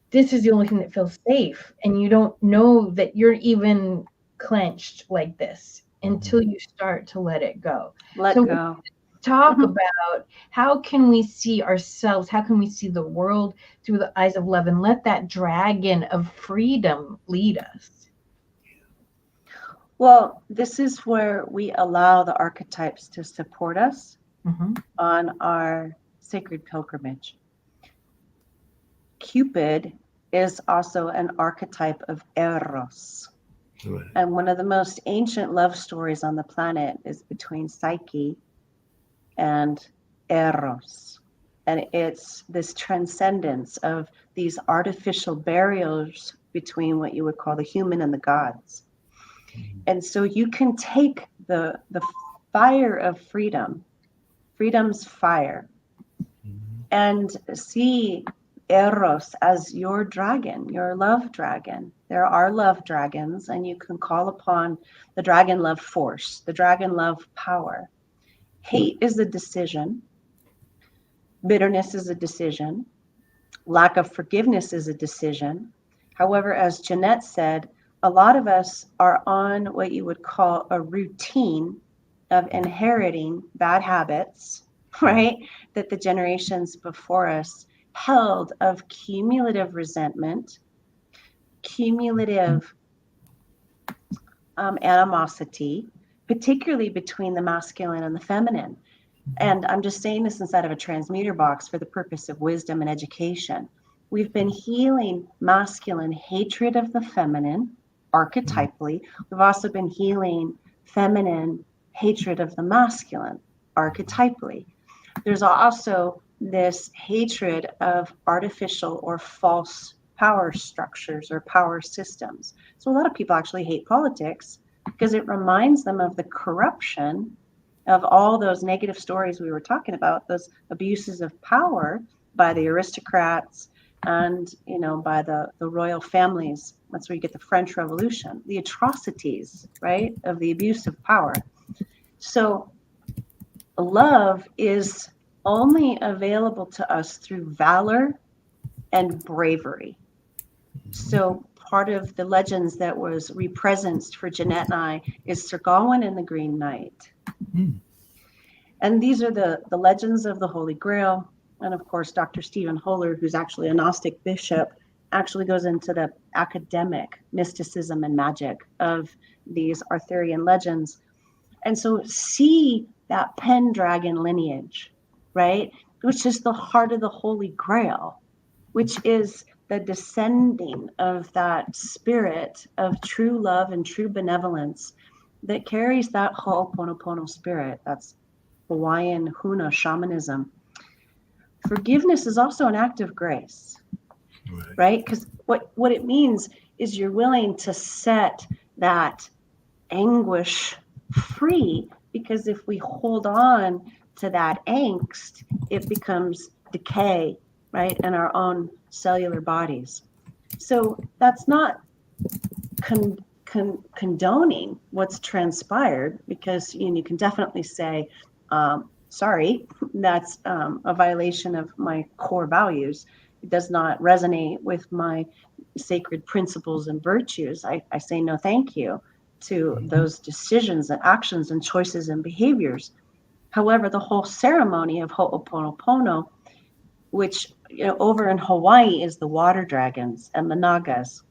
this is the only thing that feels safe, and you don't know that you're even clenched like this until you start to let it go. Let go. Talk about how can we see ourselves, how can we see the world through the eyes of love, and let that dragon of freedom lead us. Well, this is where we allow the archetypes to support us on our sacred pilgrimage. Cupid is also an archetype of Eros. Right. And one of the most ancient love stories on the planet is between Psyche and Eros. And it's this transcendence of these artificial barriers between what you would call the human and the gods. And so you can take the fire of freedom's fire, and see Eros as your dragon, your love dragon. There are love dragons, and you can call upon the dragon love force, the dragon love power. Hate is a decision. Bitterness is a decision. Lack of forgiveness is a decision. However, as Jeanette said, a lot of us are on what you would call a routine of inheriting bad habits, right? That the generations before us held, of cumulative resentment, cumulative animosity, particularly between the masculine and the feminine. And I'm just saying this inside of a transmuter box for the purpose of wisdom and education. We've been healing masculine hatred of the feminine, archetypally. We've also been healing feminine hatred of the masculine, archetypally. There's also this hatred of artificial or false power structures or power systems. So a lot of people actually hate politics because it reminds them of the corruption of all those negative stories we were talking about, those abuses of power by the aristocrats and, by the royal families. That's where you get the French Revolution, the atrocities, right, of the abuse of power. So love is only available to us through valor and bravery. So part of the legends that was represenced for Jeanette and I is Sir Gawain and the Green Knight. And these are the legends of the Holy Grail. And of course, Dr. Stephen Holler, who's actually a Gnostic bishop, actually goes into the academic mysticism and magic of these Arthurian legends. And so see that Pendragon lineage, right? Which is the heart of the Holy Grail, which is the descending of that spirit of true love and true benevolence that carries that Ho'oponopono spirit. That's Hawaiian Huna shamanism. Forgiveness is also an act of grace, right? Because what it means is you're willing to set that anguish free, because if we hold on to that angst, it becomes decay, right, in our own cellular bodies. So that's not condoning what's transpired, because you can definitely say, sorry, that's a violation of my core values. It does not resonate with my sacred principles and virtues. I say no thank you. to those decisions and actions and choices and behaviors. However, the whole ceremony of Ho'oponopono, which over in Hawaii is the water dragons and the nagas,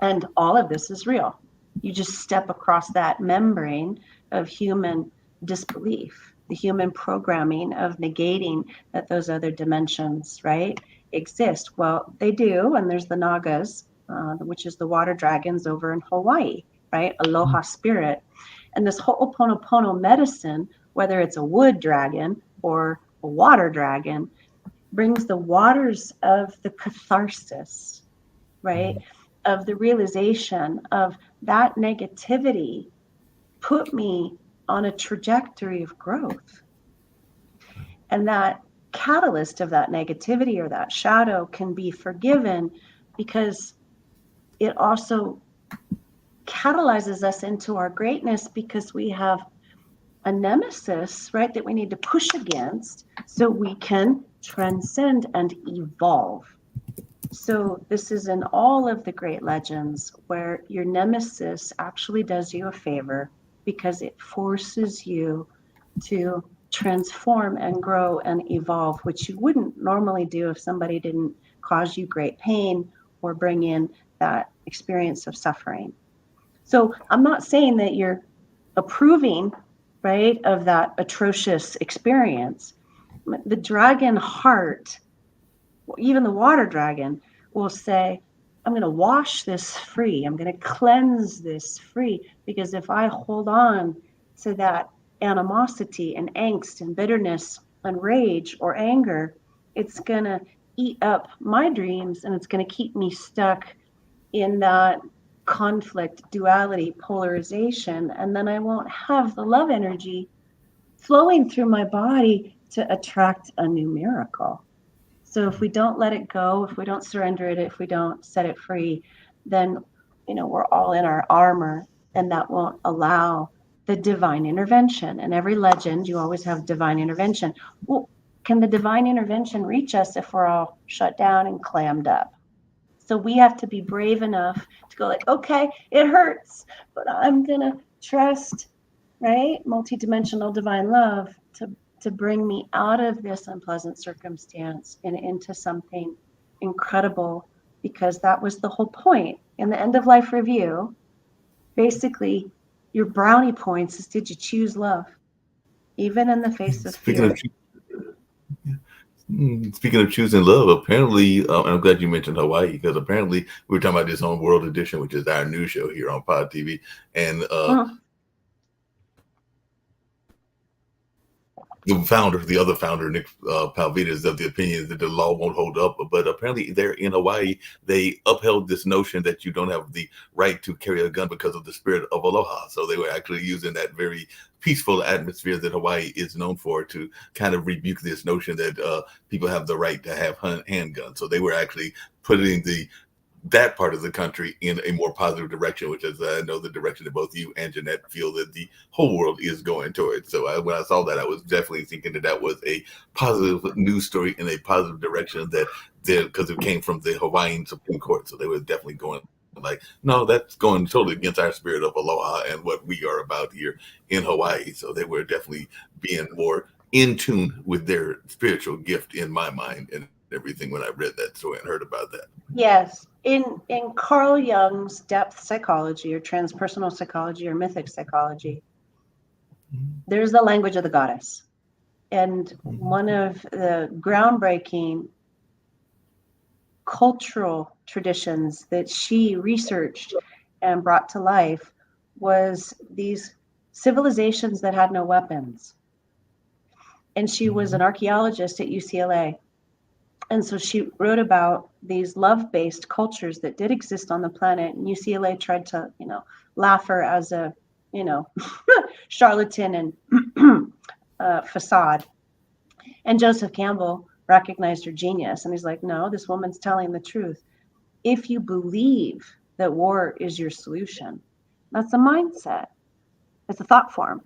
and all of this is real. You just step across that membrane of human disbelief, the human programming of negating that those other dimensions, right, exist. Well, they do, and there's the nagas, which is the water dragons over in Hawaii, right? Aloha spirit. And this Ho'oponopono medicine, whether it's a wood dragon or a water dragon, brings the waters of the catharsis, right? Of the realization of that negativity put me on a trajectory of growth. And that catalyst of that negativity or that shadow can be forgiven because it also catalyzes us into our greatness, because we have a nemesis, right, that we need to push against so we can transcend and evolve. So this is in all of the great legends where your nemesis actually does you a favor because it forces you to transform and grow and evolve, which you wouldn't normally do if somebody didn't cause you great pain or bring in that experience of suffering. So I'm not saying that you're approving, right, of that atrocious experience. The dragon heart, even the water dragon, will say, I'm going to wash this free. I'm going to cleanse this free, because if I hold on to that animosity and angst and bitterness and rage or anger, it's going to eat up my dreams, and it's going to keep me stuck in that conflict, duality, polarization, and then I won't have the love energy flowing through my body to attract a new miracle. So if we don't let it go, if we don't surrender it, if we don't set it free, then we're all in our armor, and that won't allow the divine intervention. And every legend, you always have divine intervention. Well, can the divine intervention reach us if we're all shut down and clammed up? So we have to be brave enough to go like, okay, it hurts, but I'm going to trust, right? Multidimensional divine love to bring me out of this unpleasant circumstance and into something incredible, because that was the whole point. In the end of life review, basically, your brownie points is, did you choose love? Even in the face of fear. Speaking of choosing love, apparently, and I'm glad you mentioned Hawaii, because apparently we were talking about this on World Edition, which is our news show here on Pod TV, and the other founder, Nick Palvita, is of the opinion that the law won't hold up. But apparently there in Hawaii, they upheld this notion that you don't have the right to carry a gun because of the spirit of aloha. So they were actually using that very peaceful atmosphere that Hawaii is known for to kind of rebuke this notion that people have the right to have handguns. So they were actually putting that part of the country in a more positive direction, which is I know the direction that both you and Jeanette feel that the whole world is going toward. So when I saw that, I was definitely thinking that was a positive news story in a positive direction, because it came from the Hawaiian Supreme Court. So they were definitely going like, no, that's going totally against our spirit of aloha and what we are about here in Hawaii. So they were definitely being more in tune with their spiritual gift, in my mind, and everything when I read that story and heard about that. Yes. In Carl Jung's depth psychology or transpersonal psychology or mythic psychology, there's the language of the goddess. And one of the groundbreaking cultural traditions that she researched and brought to life was these civilizations that had no weapons. And she was an archaeologist at UCLA. And so she wrote about these love-based cultures that did exist on the planet. And UCLA tried to, laugh her as a, charlatan and facade. And Joseph Campbell recognized her genius. And he's like, no, this woman's telling the truth. If you believe that war is your solution, that's a mindset. It's a thought form.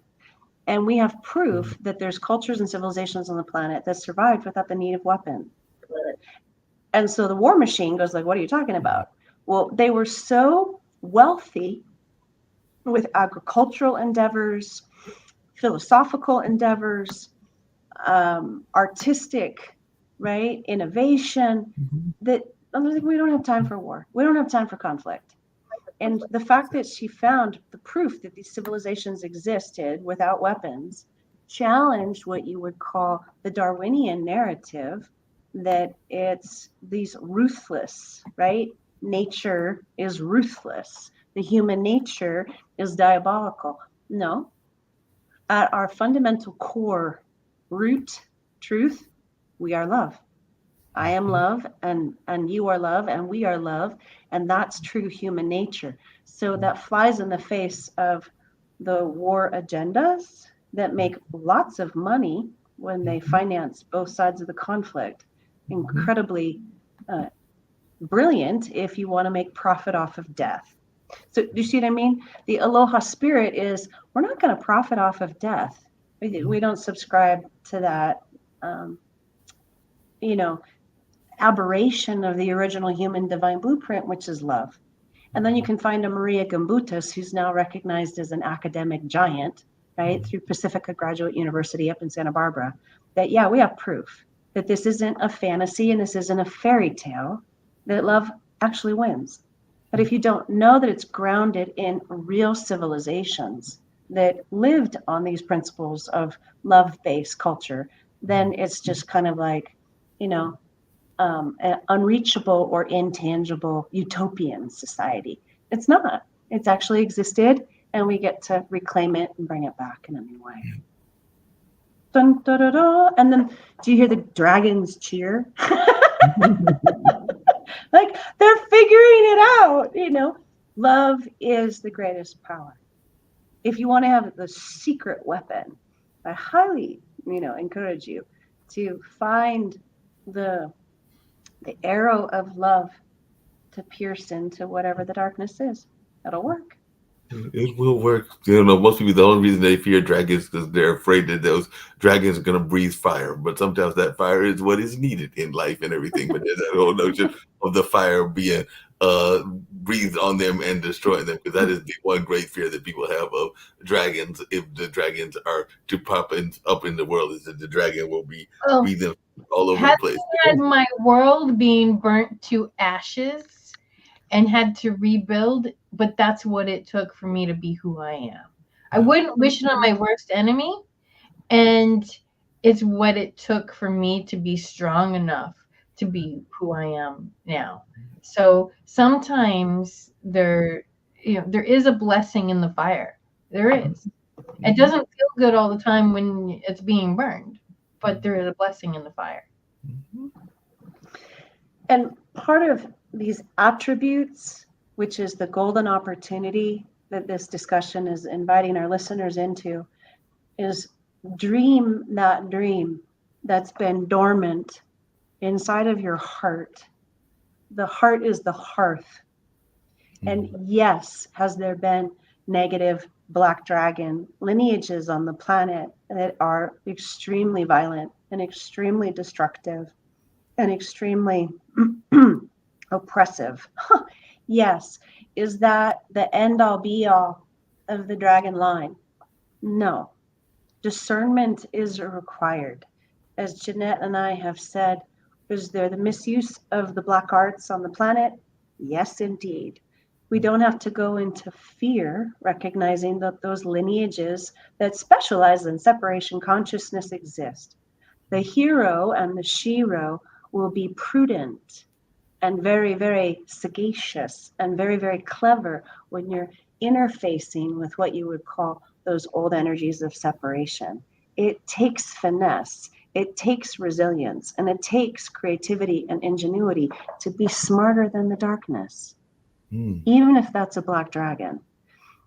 And we have proof that there's cultures and civilizations on the planet that survived without the need of weapons. And so the war machine goes like, what are you talking about? Well, they were so wealthy with agricultural endeavors, philosophical endeavors, artistic, right, innovation, that we don't have time for war. We don't have time for conflict. And the fact that she found the proof that these civilizations existed without weapons challenged what you would call the Darwinian narrative, that it's these ruthless, right? Nature is ruthless. The human nature is diabolical. No. At our fundamental core root truth, we are love. I am love, and you are love, and we are love, and that's true human nature. So that flies in the face of the war agendas that make lots of money when they finance both sides of the conflict. Incredibly brilliant if you want to make profit off of death. So do you see what I mean? The aloha spirit is, we're not going to profit off of death. We don't subscribe to that, aberration of the original human divine blueprint, which is love. And then you can find a Maria Gimbutas, who's now recognized as an academic giant, right, through Pacifica Graduate University up in Santa Barbara, that, yeah, we have proof that this isn't a fantasy and this isn't a fairy tale, that love actually wins. But if you don't know that it's grounded in real civilizations that lived on these principles of love-based culture, then it's just kind of like, an unreachable or intangible utopian society. It's not. It's actually existed, and we get to reclaim it and bring it back in a new way. Dun, da, da, da. And then, do you hear the dragons cheer? Like, they're figuring it out, Love is the greatest power. If you want to have the secret weapon, I highly, encourage you to find the arrow of love to pierce into whatever the darkness is. It'll work. It will work. Most people, the only reason they fear dragons is because they're afraid that those dragons are going to breathe fire. But sometimes that fire is what is needed in life and everything. But there's that whole notion of the fire being breathed on them and destroying them, because that is the one great fear that people have of dragons. If the dragons are to pop up in the world, is that the dragon will be breathing all over the place. Had my world being burnt to ashes and had to rebuild, but that's what it took for me to be who I am. I wouldn't wish it on my worst enemy, and it's what it took for me to be strong enough to be who I am now. So sometimes there is a blessing in the fire. There is. It doesn't feel good all the time when it's being burned, but there is a blessing in the fire. And part of these attributes, which is the golden opportunity that this discussion is inviting our listeners into, is dream that dream that's been dormant inside of your heart. The heart is the hearth. And yes, has there been negative black dragon lineages on the planet that are extremely violent and extremely destructive and extremely oppressive? Yes. Is that the end all be all of the dragon line? No. Discernment is required. As Jeanette and I have said, is there the misuse of the black arts on the planet? Yes, indeed. We don't have to go into fear, recognizing that those lineages that specialize in separation consciousness exist. The hero and the shero will be prudent and very, very sagacious and very, very clever when you're interfacing with what you would call those old energies of separation. It takes finesse, it takes resilience, and it takes creativity and ingenuity to be smarter than the darkness, even if that's a black dragon.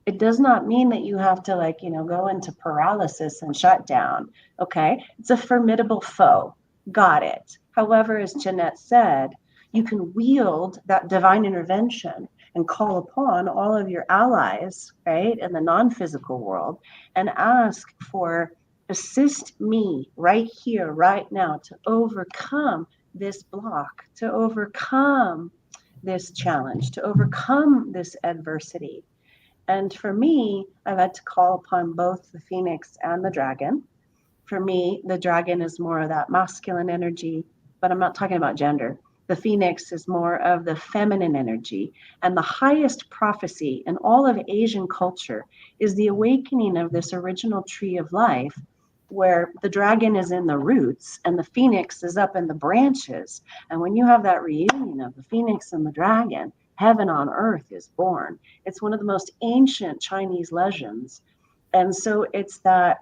It does not mean that you have to go into paralysis and shut down. Okay, it's a formidable foe. Got it. However, as Jeanette said, you can wield that divine intervention and call upon all of your allies, right, in the non-physical world, and ask for, assist me right here, right now, to overcome this block, to overcome this challenge, to overcome this adversity. And for me, I've had to call upon both the phoenix and the dragon. For me, the dragon is more of that masculine energy, but I'm not talking about gender. The phoenix is more of the feminine energy. And the highest prophecy in all of Asian culture is the awakening of this original tree of life, where the dragon is in the roots and the phoenix is up in the branches. And when you have that reunion of the phoenix and the dragon, heaven on earth is born. It's one of the most ancient Chinese legends. And so it's that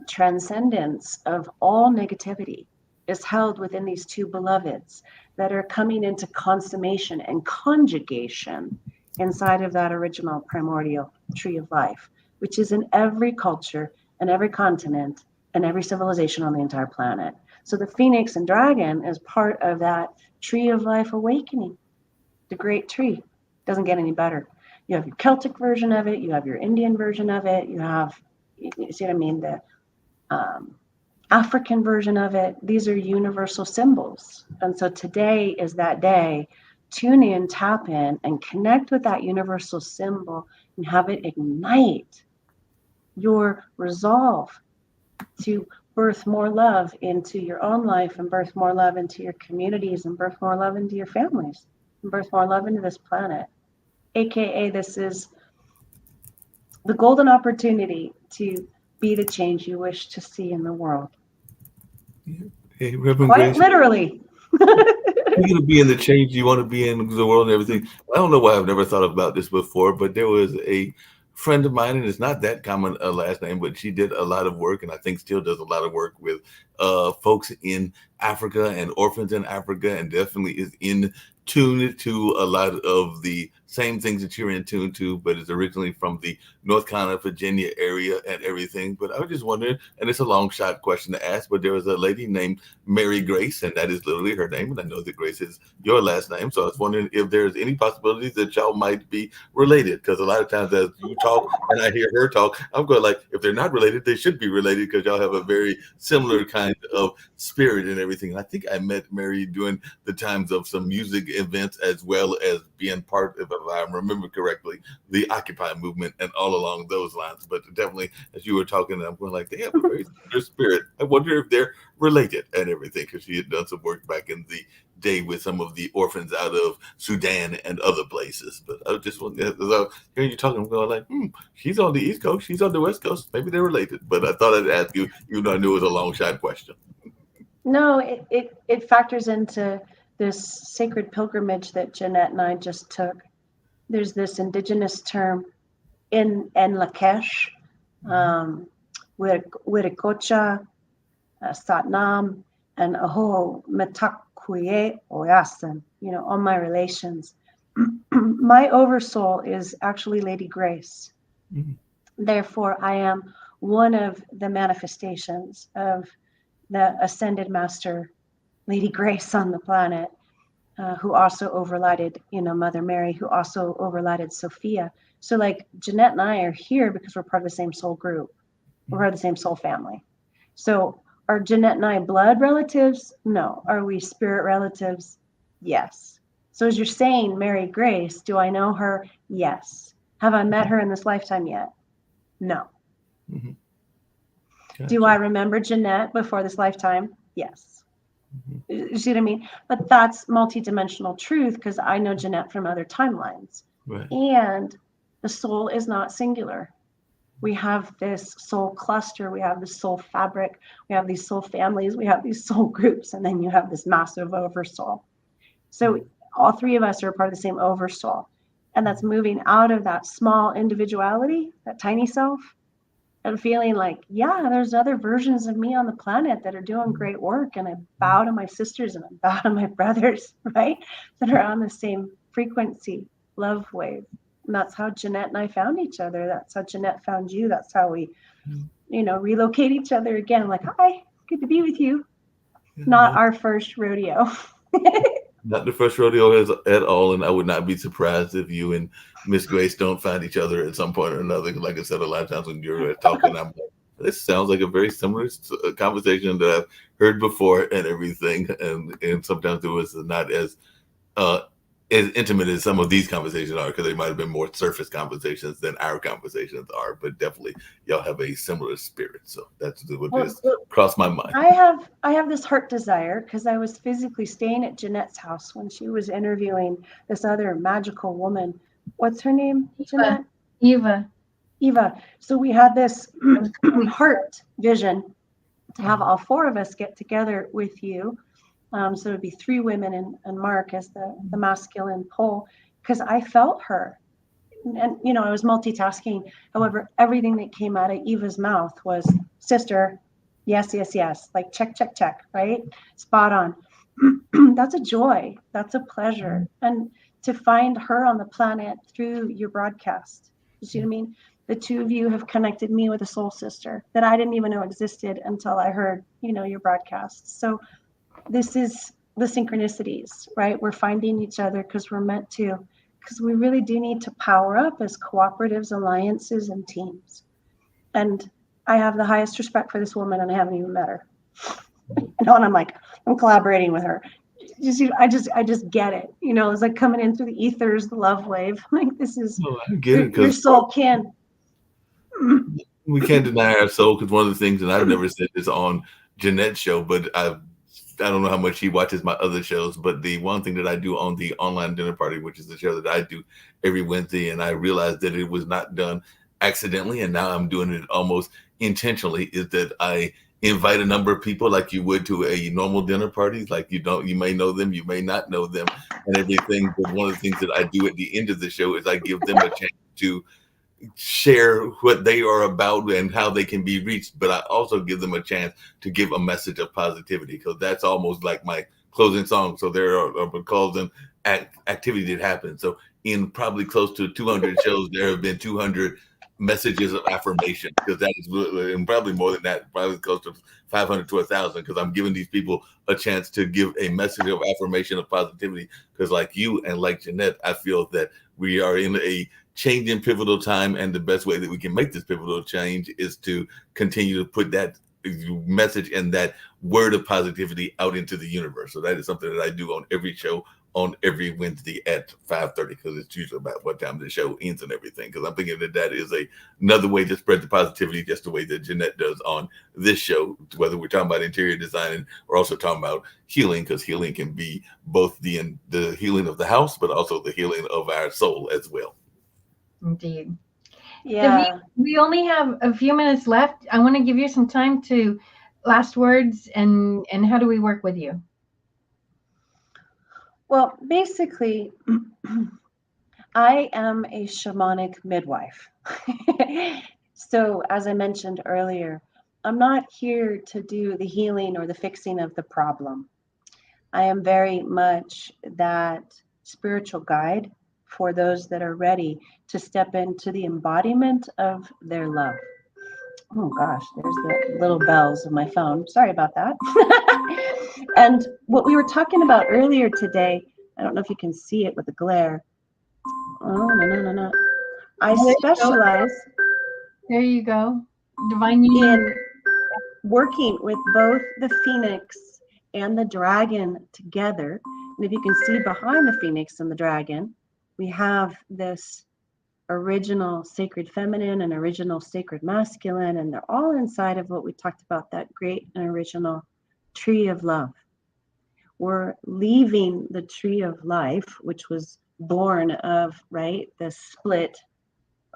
transcendence of all negativity is held within these two beloveds that are coming into consummation and conjugation inside of that original primordial tree of life, which is in every culture and every continent and every civilization on the entire planet. So the phoenix and dragon is part of that tree of life awakening, the great tree. Doesn't get any better. You have your Celtic version of it, you have your Indian version of it, you have, you see what I mean, the African version of it. These are universal symbols. And so today is that day. Tune in, tap in, and connect with that universal symbol and have it ignite your resolve to birth more love into your own life and birth more love into your communities and birth more love into your families and birth more love into this planet. AKA, this is the golden opportunity to be the change you wish to see in the world. Hey, Reverend Quite Grace, literally. you're going to be in the change you want to be in the world and everything. I don't know why I've never thought about this before, but there was a friend of mine, and it's not that common a last name, but she did a lot of work, and I think still does a lot of work with folks in Africa and orphans in Africa, and definitely is in tune to a lot of the same things that you're in tune to, but is originally from the North Carolina, Virginia area and everything. But I was just wondering, and it's a long shot question to ask, but there was a lady named Mary Grace, and that is literally her name. And I know that Grace is your last name. So I was wondering if there's any possibilities that y'all might be related. Because a lot of times as you talk and I hear her talk, I'm going like, if they're not related, they should be related because y'all have a very similar kind of spirit and everything. And I think I met Mary during the times of some music events as well as being part of, if I remember correctly, the Occupy movement and all along those lines. But definitely, as you were talking, I'm going like, they have a very similar spirit. I wonder if they're related and everything, because she had done some work back in the day with some of the orphans out of Sudan and other places. But I just want to hearing you talking, I'm going like, she's on the East Coast, she's on the West Coast. Maybe they're related. But I thought I'd ask you, even though I knew it was a long shot question. No, it factors into this sacred pilgrimage that Jeanette and I just took. There's this indigenous term in Lakesh, Wirikocha, Satnam, and Aho Metakuye Oyasin, all my relations. My oversoul is actually Lady Grace. Mm-hmm. Therefore, I am one of the manifestations of the ascended master, Lady Grace on the planet, who also overlighted, Mother Mary, who also overlighted Sophia. So like Jeanette and I are here because we're part of the same soul group. We're part of the same soul family. So are Jeanette and I blood relatives? No. Are we spirit relatives? Yes. So as you're saying, Mary Grace, do I know her? Yes. Have I met her in this lifetime yet? No. Mm-hmm. Gotcha. Do I remember Jeanette before this lifetime? Yes. Mm-hmm. You see what I mean? But that's multidimensional truth because I know Jeanette from other timelines. Right. And the soul is not singular. We have this soul cluster, we have this soul fabric, we have these soul families, we have these soul groups, and then you have this massive oversoul. So all three of us are part of the same oversoul. And that's moving out of that small individuality, that tiny self, and feeling like, yeah, there's other versions of me on the planet that are doing great work. And I bow to my sisters and I bow to my brothers, right? That are on the same frequency, love wave. And that's how Jeanette and I found each other. That's how Jeanette found you. That's how we, relocate each other again. Like, hi, good to be with you. Not our first rodeo. Not the first rodeo at all. And I would not be surprised if you and Miss Grace don't find each other at some point or another. Like I said, a lot of times when you're talking, I'm like, this sounds like a very similar conversation that I've heard before and everything. And sometimes it was not as as intimate as some of these conversations are, because they might have been more surface conversations than our conversations are, but definitely y'all have a similar spirit. So that's what just crossed my mind. I have this heart desire because I was physically staying at Jeanette's house when she was interviewing this other magical woman. What's her name, Jeanette? Eva. So we had this heart vision to have all four of us get together with you. So it would be 3 women and Mark as the masculine pole, because I felt her. And, you know, I was multitasking. However, everything that came out of Eva's mouth was, sister, yes, yes, yes. Like, check, check, check, right? Spot on. That's a joy. That's a pleasure. And to find her on the planet through your broadcast, you see what I mean? The 2 of you have connected me with a soul sister that I didn't even know existed until I heard, you know, your broadcast. So this is the synchronicities, right? We're finding each other because we're meant to, because we really do need to power up as cooperatives, alliances, and teams. And I have the highest respect for this woman, and I haven't even met her. You know, and I'm collaborating with her. I just get it. You know, it's like coming in through the ethers, the love wave. Like, this is your soul kin. We can't deny our soul, because one of the things, and I've never said this on Jeanette's show, but I don't know how much she watches my other shows, but the one thing that I do on the Online Dinner Party, which is the show that I do every Wednesday, and I realized that it was not done accidentally, and now I'm doing it almost intentionally, is that I invite a number of people like you would to a normal dinner party. Like, you may know them, you may not know them, and everything. But one of the things that I do at the end of the show is I give them a chance to share what they are about and how they can be reached, but I also give them a chance to give a message of positivity, because that's almost like my closing song. So there are closing activity that happens. So in probably close to 200 shows, there have been 200 messages of affirmation, because that is, and probably more than that, probably close to 500 to 1,000, because I'm giving these people a chance to give a message of affirmation of positivity. Because like you and like Jeanette, I feel that we are in a changing pivotal time, and the best way that we can make this pivotal change is to continue to put that message and that word of positivity out into the universe. So that is something that I do on every show on every Wednesday at 5:30, because it's usually about what time the show ends and everything, because I'm thinking that is another way to spread the positivity, just the way that Jeanette does on this show, whether we're talking about interior design and we're also talking about healing, because healing can be both the healing of the house, but also the healing of our soul as well. Indeed. Yeah. David, we only have a few minutes left. I want to give you some time to last words, and how do we work with you? Well, basically, I am a shamanic midwife. So as I mentioned earlier, I'm not here to do the healing or the fixing of the problem. I am very much that spiritual guide for those that are ready to step into the embodiment of their love. Oh gosh, there's the little bells of my phone. Sorry about that. And what we were talking about earlier today, I don't know if you can see it with the glare. Oh, no. I specialize. There you go. Divine Union. In working with both the phoenix and the dragon together. And if you can see behind the phoenix and the dragon, we have this original sacred feminine and original sacred masculine, and they're all inside of what we talked about, that great and original tree of love. We're leaving the tree of life, which was born of, right, the split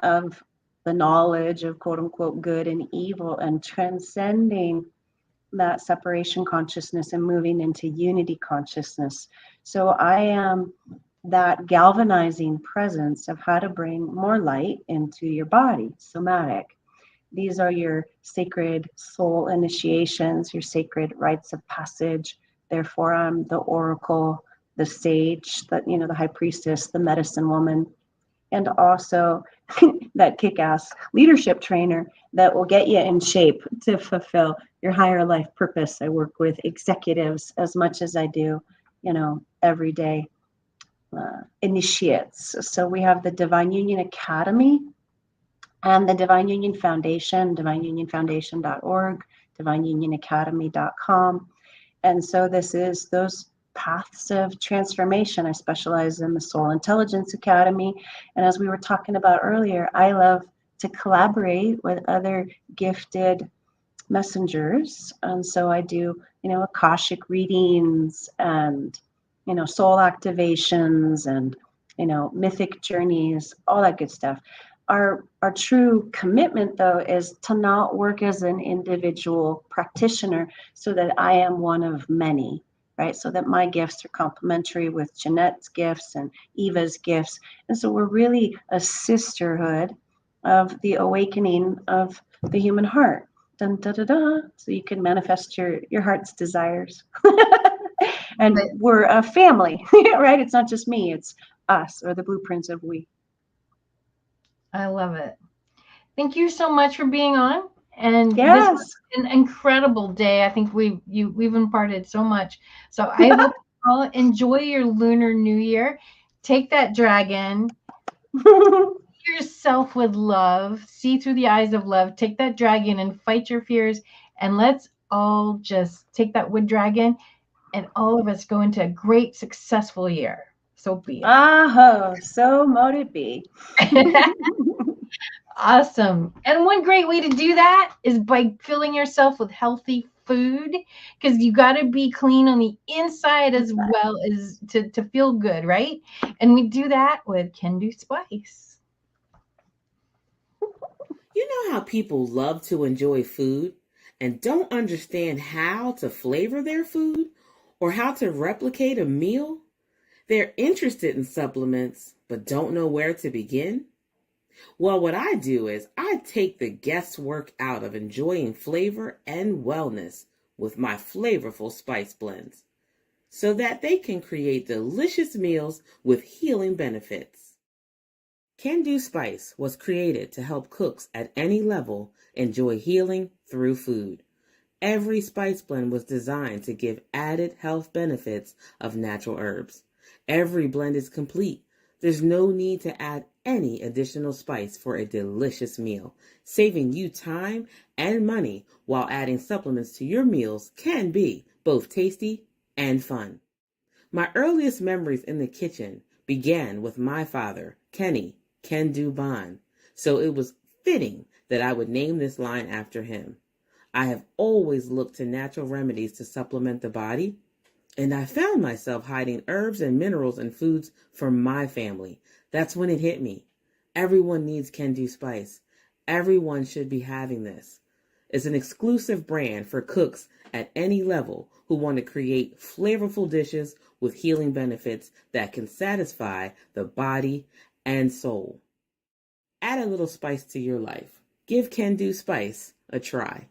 of the knowledge of quote unquote good and evil, and transcending that separation consciousness and moving into unity consciousness. So I am that galvanizing presence of how to bring more light into your body, somatic. These are your sacred soul initiations, your sacred rites of passage. Therefore, I'm the oracle, the sage, the high priestess, the medicine woman, and also that kick-ass leadership trainer that will get you in shape to fulfill your higher life purpose. I work with executives as much as I do, everyday initiates. So we have the Divine Union Academy and the Divine Union Foundation, divineunionfoundation.org, divineunionacademy.com. And so this is those paths of transformation. I specialize in the Soul Intelligence Academy. And as we were talking about earlier, I love to collaborate with other gifted messengers. And so I do, Akashic readings and, soul activations and, mythic journeys, all that good stuff. Our true commitment, though, is to not work as an individual practitioner so that I am one of many, right? So that my gifts are complementary with Jeanette's gifts and Eva's gifts. And so we're really a sisterhood of the awakening of the human heart. Dun, da, da, da. So you can manifest your heart's desires. And we're a family, right? It's not just me, it's us, or the blueprints of we. I love it. Thank you so much for being on. And Yes. this was an incredible day. I think we've imparted so much. So I hope you all enjoy your Lunar New Year. Take that dragon. Yourself with love. See through the eyes of love. Take that dragon and fight your fears. And let's all just take that wood dragon and all of us go into a great, successful year. So be it. So mote it be. Awesome. And one great way to do that is by filling yourself with healthy food, because you got to be clean on the inside as well as to feel good, right? And we do that with Can Do Spice. You know how people love to enjoy food and don't understand how to flavor their food or how to replicate a meal? They're interested in supplements, but don't know where to begin? Well, what I do is I take the guesswork out of enjoying flavor and wellness with my flavorful spice blends so that they can create delicious meals with healing benefits. Can Do Spice was created to help cooks at any level enjoy healing through food. Every spice blend was designed to give added health benefits of natural herbs. Every blend is complete. There's no need to add any additional spice for a delicious meal. Saving you time and money while adding supplements to your meals can be both tasty and fun. My earliest memories in the kitchen began with my father, Kenny Can Do Bond, so it was fitting that I would name this line after him. I have always looked to natural remedies to supplement the body, and I found myself hiding herbs and minerals in foods for my family. That's when it hit me. Everyone needs Can Do Spice. Everyone should be having this. It's an exclusive brand for cooks at any level who want to create flavorful dishes with healing benefits that can satisfy the body and soul. Add a little spice to your life. Give Can Do Spice a try.